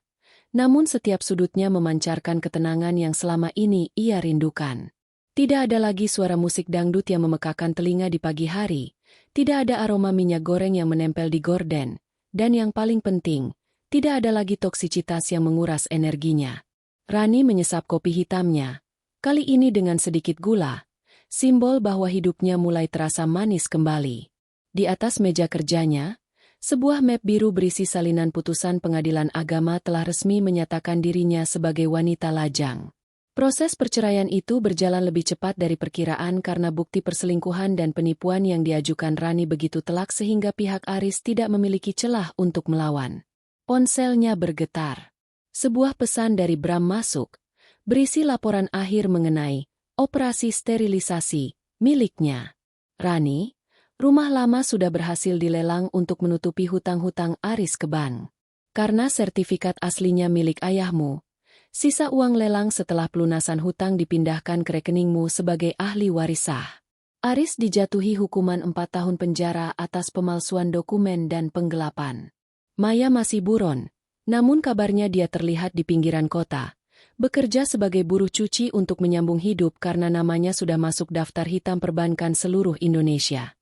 namun setiap sudutnya memancarkan ketenangan yang selama ini ia rindukan. Tidak ada lagi suara musik dangdut yang memekakan telinga di pagi hari, tidak ada aroma minyak goreng yang menempel di gorden, dan yang paling penting, tidak ada lagi toksisitas yang menguras energinya. Rani menyesap kopi hitamnya, kali ini dengan sedikit gula, simbol bahwa hidupnya mulai terasa manis kembali. Di atas meja kerjanya, sebuah map biru berisi salinan putusan pengadilan agama telah resmi menyatakan dirinya sebagai wanita lajang. Proses perceraian itu berjalan lebih cepat dari perkiraan karena bukti perselingkuhan dan penipuan yang diajukan Rani begitu telak sehingga pihak Aris tidak memiliki celah untuk melawan. Ponselnya bergetar. Sebuah pesan dari Bram masuk, berisi laporan akhir mengenai operasi sterilisasi miliknya. Rani, rumah lama sudah berhasil dilelang untuk menutupi hutang-hutang Aris ke bank. Karena sertifikat aslinya milik ayahmu, sisa uang lelang setelah pelunasan hutang dipindahkan ke rekeningmu sebagai ahli waris sah. Aris dijatuhi hukuman 4 tahun penjara atas pemalsuan dokumen dan penggelapan. Maya masih buron, namun kabarnya dia terlihat di pinggiran kota, Bekerja sebagai buruh cuci untuk menyambung hidup karena namanya sudah masuk daftar hitam perbankan seluruh Indonesia.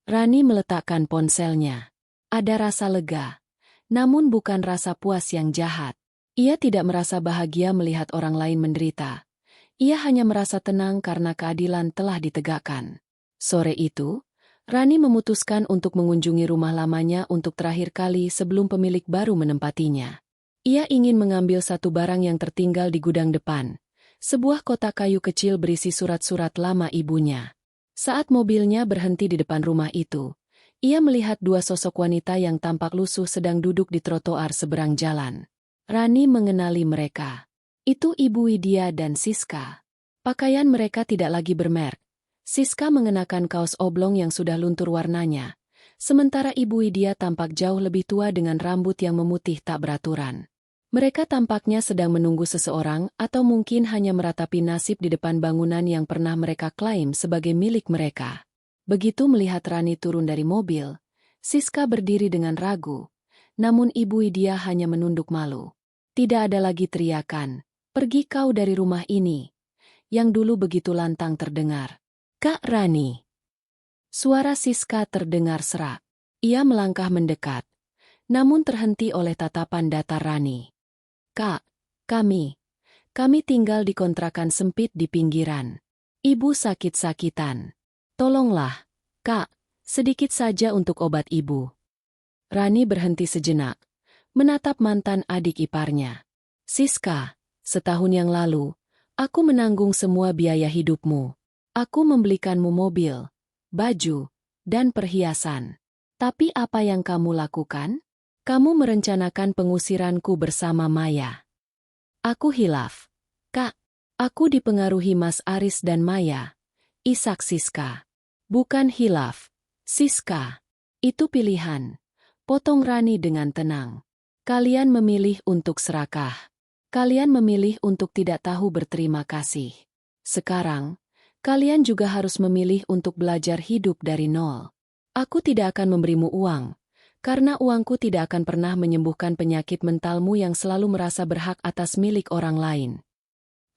Rani meletakkan ponselnya. Ada rasa lega. Namun bukan rasa puas yang jahat. Ia tidak merasa bahagia melihat orang lain menderita. Ia hanya merasa tenang karena keadilan telah ditegakkan. Sore itu, Rani memutuskan untuk mengunjungi rumah lamanya untuk terakhir kali sebelum pemilik baru menempatinya. Ia ingin mengambil satu barang yang tertinggal di gudang depan. Sebuah kotak kayu kecil berisi surat-surat lama ibunya. Saat mobilnya berhenti di depan rumah itu, ia melihat dua sosok wanita yang tampak lusuh sedang duduk di trotoar seberang jalan. Rani mengenali mereka. Itu Ibu Widya dan Siska. Pakaian mereka tidak lagi bermerek. Siska mengenakan kaos oblong yang sudah luntur warnanya, sementara Ibu Widya tampak jauh lebih tua dengan rambut yang memutih tak beraturan. Mereka tampaknya sedang menunggu seseorang atau mungkin hanya meratapi nasib di depan bangunan yang pernah mereka klaim sebagai milik mereka. Begitu melihat Rani turun dari mobil, Siska berdiri dengan ragu, namun Ibu Widya hanya menunduk malu. Tidak ada lagi teriakan, "Pergi kau dari rumah ini," yang dulu begitu lantang terdengar. "Kak Rani." Suara Siska terdengar serak. Ia melangkah mendekat, namun terhenti oleh tatapan datar Rani. "Kak, kami tinggal di kontrakan sempit di pinggiran. Ibu sakit-sakitan. Tolonglah, Kak, sedikit saja untuk obat ibu." Rani berhenti sejenak, menatap mantan adik iparnya. "Siska, setahun yang lalu, aku menanggung semua biaya hidupmu. Aku membelikanmu mobil, baju, dan perhiasan. Tapi apa yang kamu lakukan? Kamu merencanakan pengusiranku bersama Maya." "Aku hilaf, Kak. Aku dipengaruhi Mas Aris dan Maya," isak Siska. "Bukan hilaf, Siska. Itu pilihan," potong Rani dengan tenang. "Kalian memilih untuk serakah. Kalian memilih untuk tidak tahu berterima kasih. Sekarang, kalian juga harus memilih untuk belajar hidup dari nol. Aku tidak akan memberimu uang, karena uangku tidak akan pernah menyembuhkan penyakit mentalmu yang selalu merasa berhak atas milik orang lain."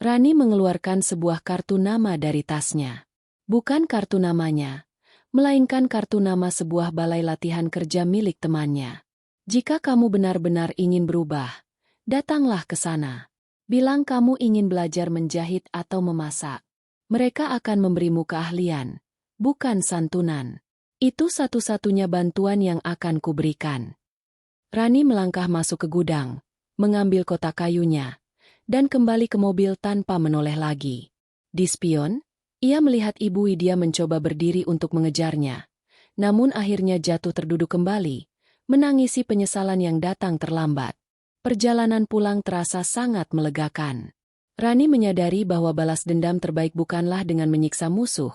Rani mengeluarkan sebuah kartu nama dari tasnya. Bukan kartu namanya, melainkan kartu nama sebuah balai latihan kerja milik temannya. "Jika kamu benar-benar ingin berubah, datanglah ke sana. Bilang kamu ingin belajar menjahit atau memasak. Mereka akan memberimu keahlian, bukan santunan. Itu satu-satunya bantuan yang akan kuberikan." Rani melangkah masuk ke gudang, mengambil kotak kayunya, dan kembali ke mobil tanpa menoleh lagi. Di spion, ia melihat Ibu Widya mencoba berdiri untuk mengejarnya, namun akhirnya jatuh terduduk kembali, menangisi penyesalan yang datang terlambat. Perjalanan pulang terasa sangat melegakan. Rani menyadari bahwa balas dendam terbaik bukanlah dengan menyiksa musuh,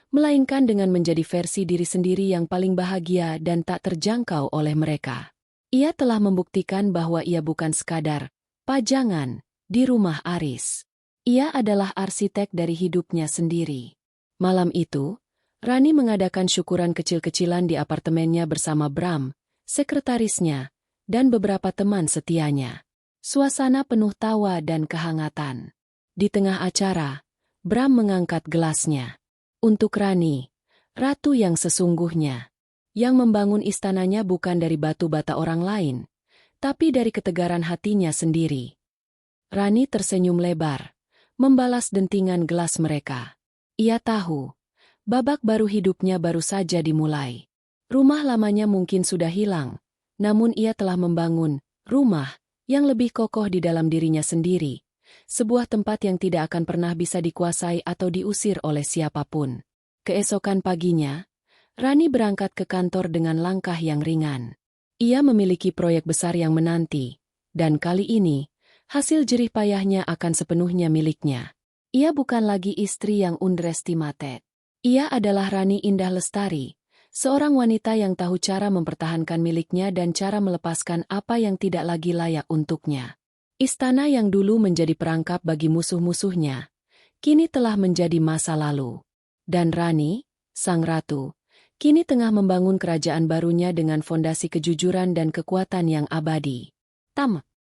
melainkan dengan menjadi versi diri sendiri yang paling bahagia dan tak terjangkau oleh mereka. Ia telah membuktikan bahwa ia bukan sekadar pajangan di rumah Aris. Ia adalah arsitek dari hidupnya sendiri. Malam itu, Rani mengadakan syukuran kecil-kecilan di apartemennya bersama Bram, sekretarisnya, dan beberapa teman setianya. Suasana penuh tawa dan kehangatan. Di tengah acara, Bram mengangkat gelasnya. "Untuk Rani, ratu yang sesungguhnya, yang membangun istananya bukan dari batu bata orang lain, tapi dari ketegaran hatinya sendiri." Rani tersenyum lebar, membalas dentingan gelas mereka. Ia tahu, babak baru hidupnya baru saja dimulai. Rumah lamanya mungkin sudah hilang, namun ia telah membangun rumah yang lebih kokoh di dalam dirinya sendiri. Sebuah tempat yang tidak akan pernah bisa dikuasai atau diusir oleh siapapun. Keesokan paginya, Rani berangkat ke kantor dengan langkah yang ringan. Ia memiliki proyek besar yang menanti, dan kali ini, hasil jerih payahnya akan sepenuhnya miliknya. Ia bukan lagi istri yang underestimated. Ia adalah Rani Indah Lestari, seorang wanita yang tahu cara mempertahankan miliknya dan cara melepaskan apa yang tidak lagi layak untuknya. Istana yang dulu menjadi perangkap bagi musuh-musuhnya, kini telah menjadi masa lalu. Dan Rani, sang ratu, kini tengah membangun kerajaan barunya dengan fondasi kejujuran dan kekuatan yang abadi. Tamat.